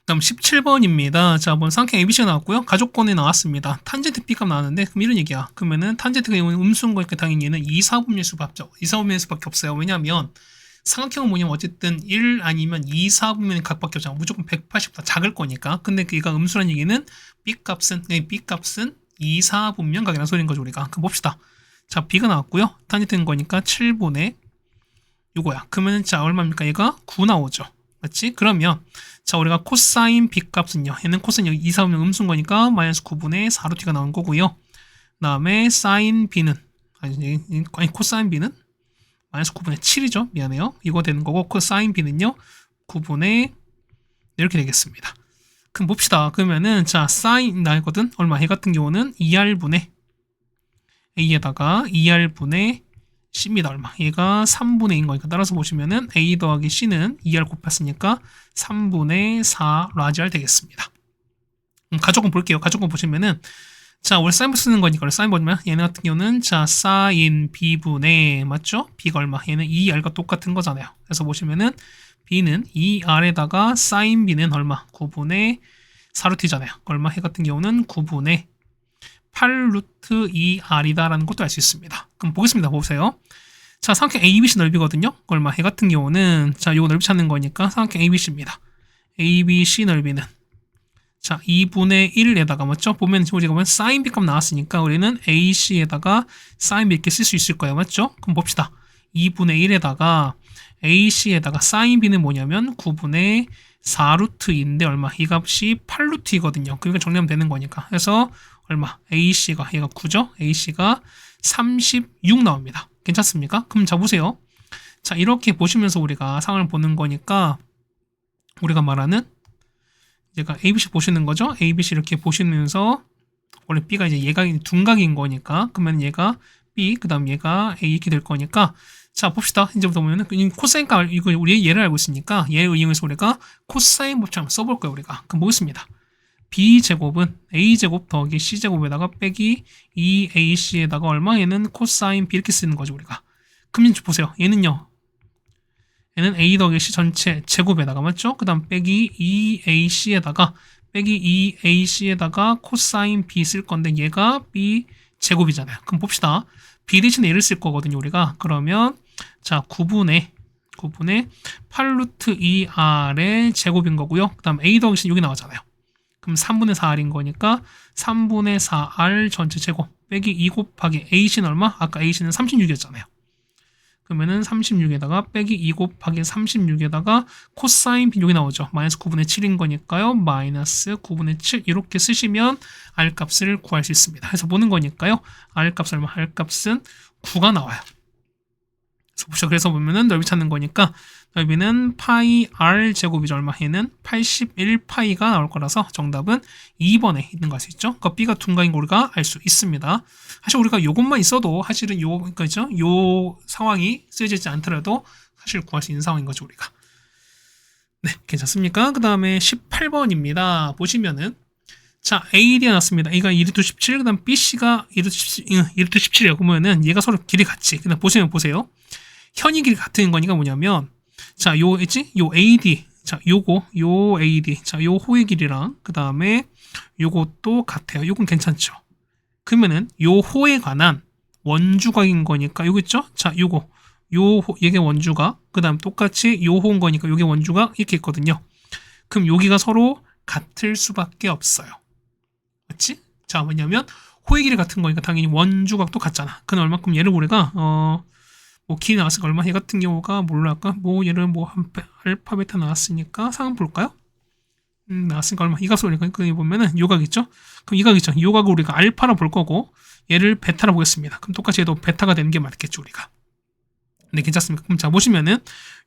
다음 17번입니다. 자, 한번 상행 ABC가 나왔고요. 가족권에 나왔습니다. 탄젠트 B값 나왔는데, 그럼 이런 얘기야. 그러면은 탄젠트가 음수인 거니까 당연히 얘는 2, 4분면수 합죠. 2, 4분면수밖에 없어요. 왜냐면 삼각형은 뭐냐면 어쨌든 1 아니면 2, 4분면이 각밖에 없잖아. 무조건 180보다 작을 거니까. 근데 얘가 음수란 얘기는 B값은 2, 4분면 각이라는 소리인 거죠, 우리가. 그럼 봅시다. 자, B가 나왔고요. 탄젠트인 거니까 7분의 요거야. 그러면 자, 얼마입니까? 얘가 9 나오죠. 맞지? 그러면 자 우리가 코사인 B 값은요. 얘는 코사인 여기 2, 4, 5는 음수인 거니까 마이너스 9분의 4루트가 나온 거고요. 그 다음에 사인 B는 아니 코사인 B는 마이너스 9분의 7이죠. 미안해요. 이거 되는 거고 코사인 B는요. 9분의 이렇게 되겠습니다. 그럼 봅시다. 그러면은 자 사인 나거든. 얼마? 얘 같은 경우는 2R분의 A에다가 2R분의 C입니다. 얼마? 얘가 3분의 2인 거니까 따라서 보시면은 A 더하기 C는 2R 곱했으니까 3분의 4 라지 R 되겠습니다. 가족은 볼게요. 가족은 보시면은 자 원래 사인 쓰는 거니까 사인 보면 얘네 같은 경우는 자 사인 B분의 맞죠? B가 얼마? 얘는 2R과 똑같은 거잖아요. 그래서 보시면은 B는 2R에다가 사인 B는 얼마? 9분의 4루트잖아요. 얼마? 해 같은 경우는 9분의 8루트 2R이다 라는 것도 알 수 있습니다. 그럼 보겠습니다. 보세요. 자, 삼각형 ABC 넓이거든요. 얼마? 해 같은 경우는 자, 요거 넓이 찾는 거니까 삼각형 ABC입니다. ABC 넓이는 자, 2분의 1에다가 맞죠? 보면 우리가 보면 sin B 값 나왔으니까 우리는 AC에다가 sin B 이렇게 쓸 수 있을 거예요. 맞죠? 그럼 봅시다. 2분의 1에다가 AC에다가 sin B는 뭐냐면 9분의 4루트인데 얼마? 이 값이 8루트이거든요. 그러니까 정리하면 되는 거니까. 그래서 얼마? AC가 얘가 9죠? AC가 36 나옵니다. 괜찮습니까? 그럼 자 보세요. 자 이렇게 보시면서 우리가 상을 보는 거니까 우리가 말하는 얘가 ABC 보시는 거죠? ABC 이렇게 보시면서 원래 B가 이제 얘가 둔각인 거니까 그러면 얘가 B 그 다음 얘가 A 이렇게 될 거니까 자 봅시다. 이제부터 보면은 코사인 값 이거 우리 얘를 알고 있으니까 얘를 이용해서 우리가 코사인 법칙 써볼 거예요. 우리가 그럼 뭐겠습니다. B제곱은 A제곱 더하기 C제곱에다가 빼기 2AC에다가 얼마? 얘는 코사인 B 이렇게 쓰는 거죠 우리가. 그럼 보세요. 얘는요. 얘는 A 더하기 C 전체 제곱에다가 맞죠? 그 다음 빼기 2AC에다가 빼기 2AC에다가 코사인 B 쓸 건데 얘가 B 제곱이잖아요. 그럼 봅시다. B 대신에 얘를 쓸 거거든요 우리가. 그러면 자 9분의 8루트 2R의 제곱인 거고요. 그 다음 A 더하기 C 여기 나왔잖아요. 그럼 3분의 4R인 거니까 3분의 4R 전체 제곱 빼기 2 곱하기 AC는 얼마? 아까 AC는 36이었잖아요. 그러면은 36에다가 빼기 2 곱하기 36에다가 코사인 B 여기 나오죠. 마이너스 9분의 7인 거니까요. 마이너스 9분의 7 이렇게 쓰시면 R 값을 구할 수 있습니다. 해서 보는 거니까요. R 값 얼마? R 값은 9가 나와요. 그래서 보면은 넓이 찾는 거니까 넓이는 파이 R 제곱이죠. 얼마? 얘는 81파이가 나올 거라서 정답은 2번에 있는 거 알 수 있죠. 그러니까 B가 둔각인 걸 우리가 알 수 있습니다. 사실 우리가 요것만 있어도 사실은 그죠? 요 상황이 쓰여지지 않더라도 사실 구할 수 있는 상황인 거죠, 우리가. 네, 괜찮습니까? 그 다음에 18번입니다. 보시면은 자, AD가 나왔습니다. A가 2루트 17, 그 다음 BC가 2루트 17이에요. 그러면은 얘가 서로 길이 같지. 그다음 보세요. 현이 길이 같은 거니까 뭐냐면 자, 요 AD. 자, 요 AD. 자, 요 호의 길이랑 그 다음에 요것도 같아요. 요건 괜찮죠. 그러면은 요 호에 관한 원주각인 거니까 요거 있죠? 자, 이게 원주각. 그 다음 똑같이 요 호인 거니까 요게 원주각 이렇게 있거든요. 그럼 여기가 서로 같을 수밖에 없어요. 맞지? 자, 뭐냐면 호의 길이 같은 거니까 당연히 원주각도 같잖아. 그럼 얼마큼 얘를 우리가 뭐 길이 나왔으니까 얼마? 얘 같은 경우가 뭘로 할까? 뭐 얘를 뭐 알파 베타 나왔으니까 상은 볼까요? 나왔으니까 얼마? 이 값을 우리가 보면은 요각 있죠? 그럼 이 각 있죠? 요 각을 우리가 알파라 볼 거고 얘를 베타라 보겠습니다. 그럼 똑같이 얘도 베타가 되는 게 맞겠죠, 우리가. 네, 괜찮습니까? 그럼 자 보시면은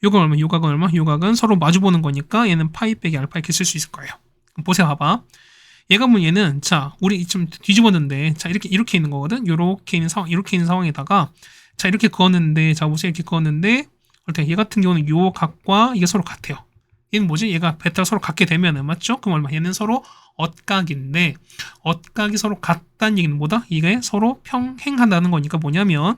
요각 얼마? 요각은 얼마? 요각은 서로 마주 보는 거니까 얘는 파이 빼기 알파 이렇게 쓸 수 있을 거예요. 그럼 보세요, 봐봐. 얘가 뭐 얘는 자 우리 좀 뒤집었는데 자 이렇게 있는 거거든. 이렇게 있는 상황에다가 자 이렇게 그었는데 자 보세요 이렇게 그었는데 얘 같은 경우는 요 각과 이게 서로 같아요. 얘는 뭐지? 얘가 베타가 서로 같게 되면은 맞죠? 그럼 얼마? 얘는 서로 엇각인데 엇각이 서로 같다는 얘기는 뭐다? 이게 서로 평행한다는 거니까 뭐냐면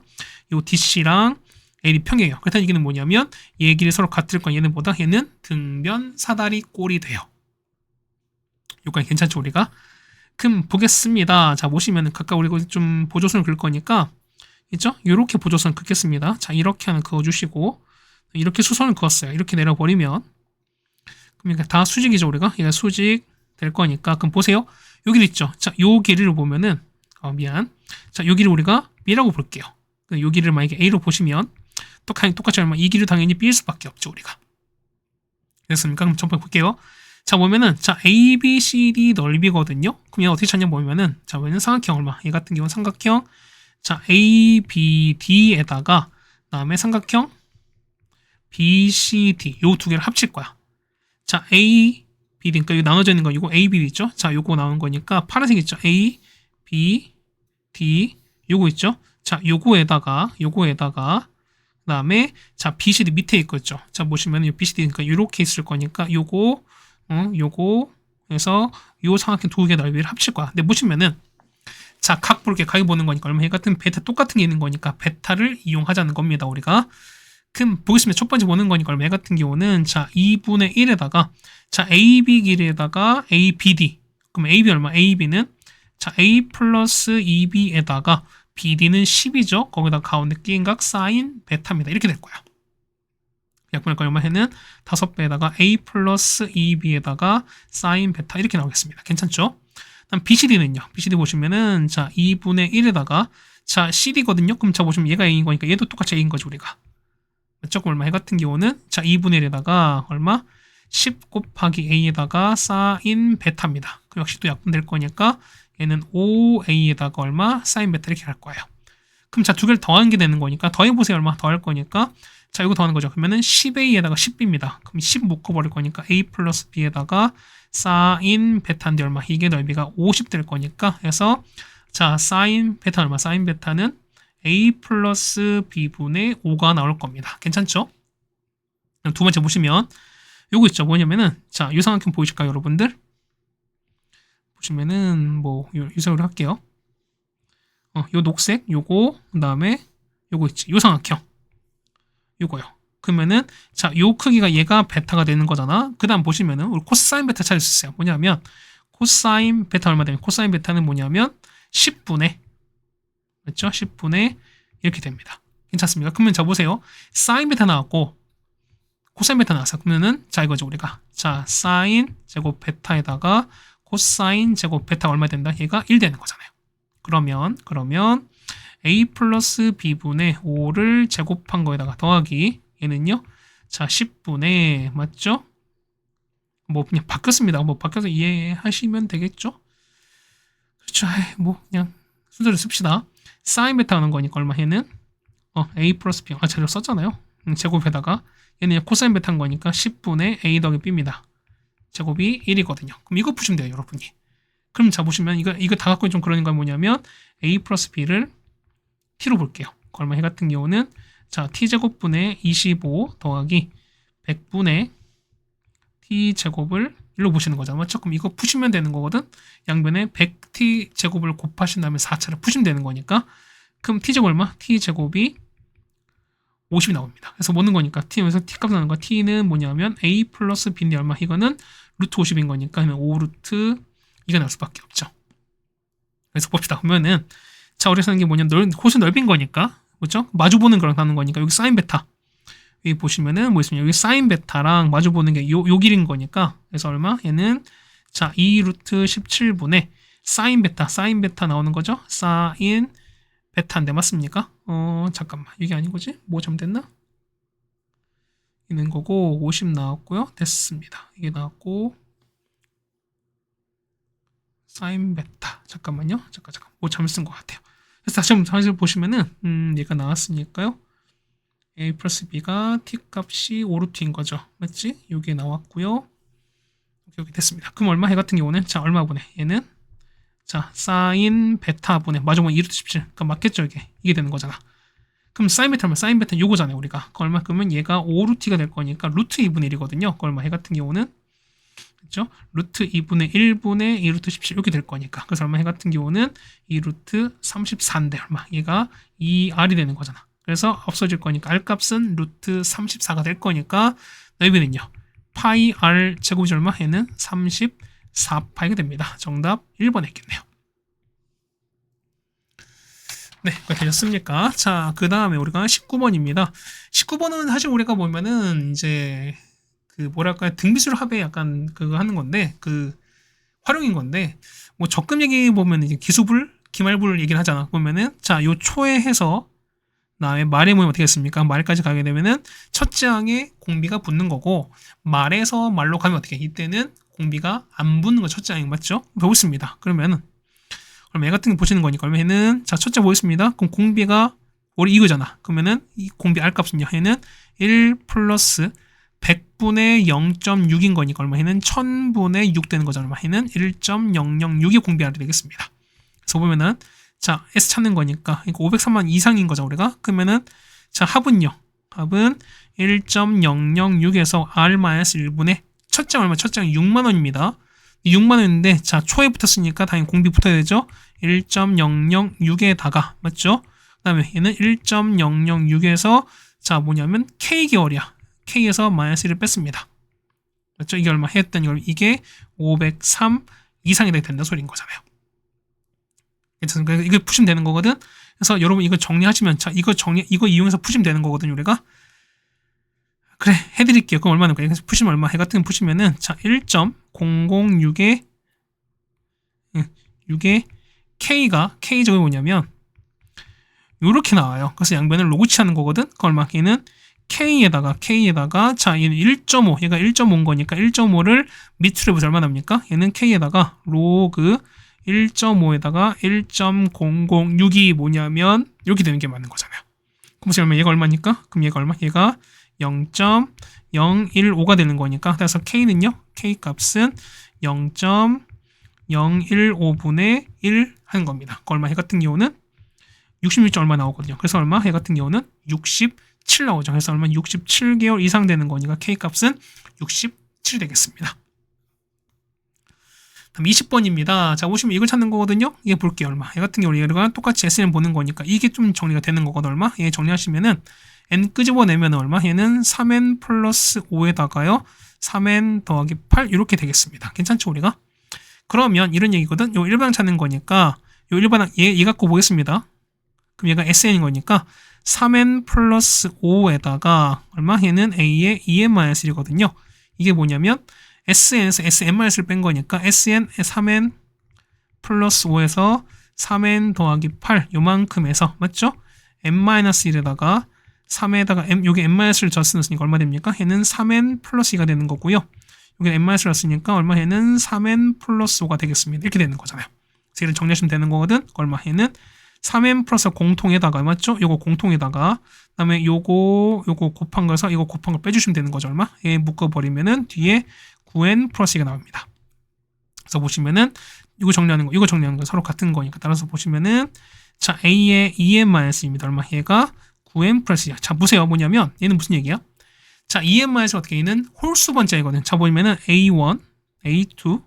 요 DC랑 L이 평행해요. 그렇다는 얘기는 뭐냐면 얘 길이 서로 같을 거 얘는 뭐다? 얘는 등변 사다리 꼴이 돼요. 요까지 괜찮죠 우리가? 그럼 보겠습니다. 자 보시면은 각각 우리가 좀 보조선을 그릴 거니까 있죠? 이렇게 보조선 긋겠습니다. 자 이렇게 하나 그어주시고 이렇게 수선을 그었어요. 이렇게 내려버리면 그러니까 다 수직이죠 우리가? 얘가 수직 될 거니까 그럼 보세요. 요 길 있죠? 자 요 길이를 보면은 자 요 길을 우리가 B라고 볼게요. 요 길을 만약에 A로 보시면 똑같이 얼마? 이 길이 당연히 B일 수밖에 없죠 우리가. 됐습니까? 그럼 점프 볼게요. 자, 보면은, 자, A, B, C, D 넓이거든요? 그럼 얘가 어떻게 찾냐 보면은, 자, 얘는 삼각형 얼마? 얘 같은 경우는 삼각형, 자, A, B, D에다가, 그 다음에 삼각형, B, C, D. 요 두 개를 합칠 거야. 자, A, B, D. 그러니까 여기 나눠져 있는 거, 이거 A, B, D 있죠? 자, 요거 나온 거니까, 파란색 있죠? A, B, D. 요거 있죠? 자, 요거에다가, 그 다음에, 자, BCD 밑에 있겠죠? 자, 보시면, 요 BCD니까, 요렇게 있을 거니까, 요거, 요거, 해서, 요 삼각형 두 개 넓이를 합칠 거야. 근데 보시면은, 자, 각 볼게, 각이 보는 거니까, 얼마 같은 베타 똑같은 게 있는 거니까, 베타를 이용하자는 겁니다, 우리가. 그럼, 보겠습니다. 첫 번째 보는 거니까, 얼마 같은 경우는, 자, 2분의 1에다가, 자, AB 길이에다가 ABD. 그럼 AB 얼마? AB는, 자, A 플러스 2B에다가, BD는 10이죠. 거기다 가운데 끼인 각 사인 베타입니다. 이렇게 될 거야. 약분할 얼마 해는 5배에다가 A 플러스 2B에다가 사인 베타 이렇게 나오겠습니다. 괜찮죠? 다음 BCD는요. BCD 보시면은 자 2분의 1에다가 자 CD거든요. 그럼 자 보시면 얘가 A인 거니까 얘도 똑같이 A인 거지 우리가. 조금 얼마 해 같은 경우는 자 2분의 1에다가 얼마? 10 곱하기 A에다가 사인 베타입니다. 그 역시 또 약분될 거니까 얘는 5A에다가 얼마? 사인 베타 이렇게 갈 거예요. 그럼 자, 두 개를 더한 게 되는 거니까 더해보세요. 얼마 더할 거니까 자, 이거 더하는 거죠. 그러면은 10A에다가 10B입니다. 그럼 10 묶어버릴 거니까 A 플러스 B에다가 사인 베타인데 얼마? 이게 넓이가 50 될 거니까 해서 자, 사인 베타 얼마? 사인 베타는 A 플러스 B분의 5가 나올 겁니다. 괜찮죠? 두 번째 보시면 요거 있죠. 뭐냐면은 자, 유상학형 보이실까요, 여러분들? 보시면은 뭐 유사로 할게요. 요 녹색 요거 그다음에 요거 있지. 요 삼각형. 요거요. 그러면은 자, 요 크기가 얘가 베타가 되는 거잖아. 그다음 보시면은 우리 코사인 베타 찾을 수 있어요. 뭐냐면 코사인 베타 얼마 되면 코사인 베타는 뭐냐면 10분의 맞죠? 10분의 이렇게 됩니다. 괜찮습니까? 그러면 자 보세요. 사인 베타 나왔고 코사인 베타 나왔어. 그러면은 자 이거죠 우리가. 자, 사인 제곱 베타에다가 코사인 제곱 베타가 얼마 된다? 얘가 1 되는 거잖아요. 그러면 A 플러스 B분의 5를 제곱한 거에다가 더하기 얘는요. 자 10분의 맞죠? 뭐 그냥 바뀌었습니다. 뭐 바뀌어서 이해하시면 되겠죠? 그렇죠. 뭐 그냥 순서를 씁시다. 사인 베타 하는 거니까 얼마 얘는 A 플러스 B 자료 썼잖아요. 제곱에다가 얘는 코사인 베타인 거니까 10분의 A 더하기 B입니다. 제곱이 1이거든요. 그럼 이거 푸시면 돼요, 여러분이. 그럼 자 보시면 이거 다 갖고 좀 그러는 건 뭐냐면 A 플러스 B를 T로 볼게요. 얼마 해 같은 경우는 자 T제곱분의 25 더하기 100분의 T제곱을 일로 보시는 거잖아. 맞죠? 그럼 이거 푸시면 되는 거거든. 양변에 100T제곱을 곱하신 다음에 4차를 푸시면 되는 거니까 그럼 T제곱 얼마? T제곱이 50이 나옵니다. 그래서 뭐는 거니까 T에서 T값 나는 거 T는 뭐냐면 A 플러스 B인데 얼마? 이거는 루트 50인 거니까 5루트 2가 나올 수밖에 없죠. 그래서 봅시다. 그러면은 자 우리 쓰는 게 뭐냐면 곳이 넓인 거니까 그렇죠? 마주보는 거랑 다른 거니까 여기 사인 베타 여기 보시면은 뭐 있습니까? 여기 사인 베타랑 마주보는 게 요 길인 거니까 그래서 얼마? 얘는 자 2루트 17분의 사인 베타 나오는 거죠? 사인 베타인데 맞습니까? 잠깐만 이게 아닌 거지? 뭐 잘못됐나? 있는 거고 50 나왔고요. 됐습니다. 이게 나왔고 사인 베타 잠깐만요. 잠깐 뭐 잘못 쓴 것 같아요. 그래서 다시 보시면은 얘가 나왔으니까요. A 플러스 B가 T 값이 5루트인 거죠. 맞지? 요게 나왔고요. 여기 됐습니다. 그럼 얼마 해 같은 경우는 자 얼마분의 얘는 자 사인 베타분의 마주보면 2루트 17 그러니까 맞겠죠 이게 되는 거잖아. 그럼 사인 베타면 사인 베타 요거잖아요 우리가. 얼마 그러면 얘가 5루트가 될 거니까 루트 2분의 1이거든요. 얼마 해 같은 경우는 그렇죠? 루트 2분의 1분의 2루트 17 이렇게 될 거니까. 그래서 얼마 해 같은 경우는 2루트 34인데 얼마 얘가 2R이 되는 거잖아. 그래서 없어질 거니까 R 값은 루트 34가 될 거니까 넓이는요. 파이 R 제곱이 얼마? 얘는 34파이가 됩니다. 정답 1번 했겠네요. 네, 되셨습니까? 자, 그 다음에 우리가 19번입니다. 19번은 사실 우리가 보면은 이제 그 뭐랄까요 등비술 합에 약간 그거 하는 건데 그 활용인 건데 뭐 적금 얘기 보면 이제 기수불, 기말불 얘기를 하잖아. 보면은 자, 요 초에 해서 그다음에 말의 모임 어떻게 했습니까? 말까지 가게 되면은 첫째 항에 공비가 붙는 거고 말에서 말로 가면 어떻게? 이때는 공비가 안 붙는 거 첫째 항이 맞죠? 배웠습니다. 그러면은 그럼 얘 같은 거 보시는 거니까 그러면 자 첫째 보겠습니다. 그럼 공비가 우리 이거잖아. 그러면은 이 공비 R 값은요. 얘는 1 플러스 100분의 0.6인 거니까 얼마? 얘는 1000분의 6 되는 거잖아. 얘는 1.006의 공비 R이 되겠습니다. 그래서 보면은 자 S 찾는 거니까 이거 503만 이상인 거죠 우리가. 그러면은 자 합은요. 합은 1.006에서 R-1분의 첫째 얼마? 첫째 6만 원입니다. 6만 원인데 자 초에 붙었으니까 당연히 공비 붙어야 되죠. 1.006에다가 맞죠? 그다음에 얘는 1.006에서 자 뭐냐면 K 개월이야. K에서 마이너스 1을 뺐습니다. 맞죠? 이게 얼마 했던 이게 503 이상이 된다 소리인 거잖아요. 괜찮습니까? 이거 푸시면 되는 거거든. 그래서 여러분 이거 정리하시면 자 이거 이용해서 푸시면 되는 거거든요. 우리가 그래 해드릴게요. 그럼 얼마나 거예요? 그래서 푸시면 얼마? 해 같은 거 푸시면은 자 1.006에 K가 K 저게 뭐냐면 요렇게 나와요. 그래서 양변을 로그치 하는 거거든. 그 얼마? 얘는 K에다가 자 얘는 1.5 얘가 1.5인 거니까 1.5를 밑으로 해보자 얼마 납니까? 얘는 K에다가 로그 1.5에다가 1.006이 뭐냐면 이렇게 되는 게 맞는 거잖아요. 그럼 얘가 얼마니까? 그럼 얘가 얼마? 얘가 0.015가 되는 거니까 그래서 K는요. K 값은 0.015분의 1 하는 겁니다. 그 얼마? 해 같은 경우는 66점 얼마 나오거든요. 그래서 얼마? 해 같은 경우는 67 나오죠. 그래서 얼마? 67개월 이상 되는 거니까 K 값은 67 되겠습니다. 다음 20번입니다. 자, 보시면 이걸 찾는 거거든요. 이게 볼게요. 얼마? 얘 같은 경우 얘가 똑같이 SN 보는 거니까 이게 좀 정리가 되는 거거든. 얼마? 얘 정리하시면은 N 끄집어내면 얼마? 얘는 3N 플러스 5에다가요. 3N 더하기 8 이렇게 되겠습니다. 괜찮죠, 우리가? 그러면 이런 얘기거든. 요 일반항 찾는 거니까 요 일반항 얘 갖고 보겠습니다. 그럼 얘가 SN인 거니까 3N 플러스 5에다가 얼마? 얘는 A의 2N-1이거든요. 이게 뭐냐면 SN에서 SN-를 뺀 거니까 SN 3N 플러스 5에서 3N 더하기 8 요만큼에서 맞죠? N-1에다가 3에다가 M 요게 N-를 졌으니까 얼마 됩니까? 얘는 3N 플러스 2가 되는 거고요. 요게 N-를 졌으니까 얼마? 얘는 3N 플러스 5가 되겠습니다. 이렇게 되는 거잖아요. 그래서 얘를 정리하시면 되는 거거든. 얼마? 얘는 3N 플러스 공통에다가 맞죠? 요거 공통에다가 그다음에 요거 곱한 거에서 이거 곱한 거 빼주시면 되는 거죠. 얼마? 얘 묶어버리면은 뒤에 9N 플러스 2가 나옵니다. 그래서 보시면은 이거 정리하는 거 서로 같은 거니까 따라서 보시면은 자 A의 2N-입니다. 얼마? 얘가 9N 플러스 2야. 자 보세요. 뭐냐면 얘는 무슨 얘기야? 자 2N-을 어떻게 얘는 홀수 번째이거든. 자 보면은 A1, A2,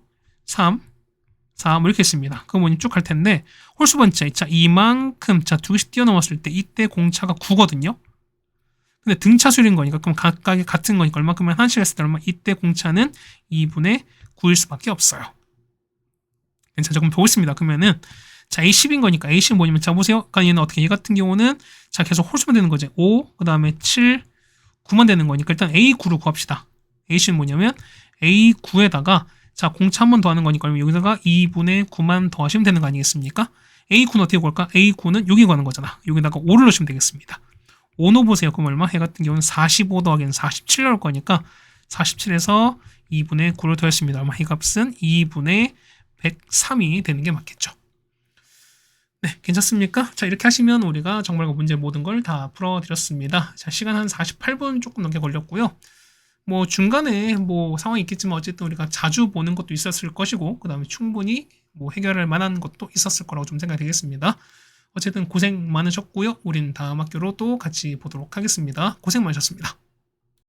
3, 4 뭐 이렇게 했습니다. 그거 뭐니 쭉 할 텐데 홀수 번째 자 이만큼 자 두 개씩 뛰어넘었을 때 이때 공차가 9거든요. 근데 등차수인 거니까 그럼 각각이 같은 거니까 얼마큼만 한씩 했을 때 얼마 이때 공차는 2분의 9일 수밖에 없어요. 괜찮죠? 그럼 보겠습니다. 그러면은 자 A10인 거니까 A10은 뭐냐면 자 보세요. 그러니까 얘는 어떻게 얘 같은 경우는 자 계속 홀수만 되는 거지. 5 그다음에 7 9만 되는 거니까 일단 A9로 구합시다. A10은 뭐냐면 A9에다가 자 공차 한 번 더 하는 거니까 여기다가 2분의 9만 더 하시면 되는 거 아니겠습니까? A9는 어떻게 구할까? A9는 여기 구하는 거잖아. 여기다가 5를 넣으시면 되겠습니다. 5 넣어보세요. 그럼 얼마? 해 같은 경우는 45 더하기는 47 나올 거니까 47에서 2분의 9를 더했습니다. 얼마? 이 값은 2분의 103이 되는 게 맞겠죠. 네, 괜찮습니까? 자, 이렇게 하시면 우리가 정말과 문제 모든 걸 다 풀어드렸습니다. 자, 시간 한 48분 조금 넘게 걸렸고요. 뭐 중간에 뭐 상황이 있겠지만 어쨌든 우리가 자주 보는 것도 있었을 것이고 그 다음에 충분히 뭐 해결할 만한 것도 있었을 거라고 좀 생각이 되겠습니다. 어쨌든 고생 많으셨고요. 우린 다음 학교로 또 같이 보도록 하겠습니다. 고생 많으셨습니다.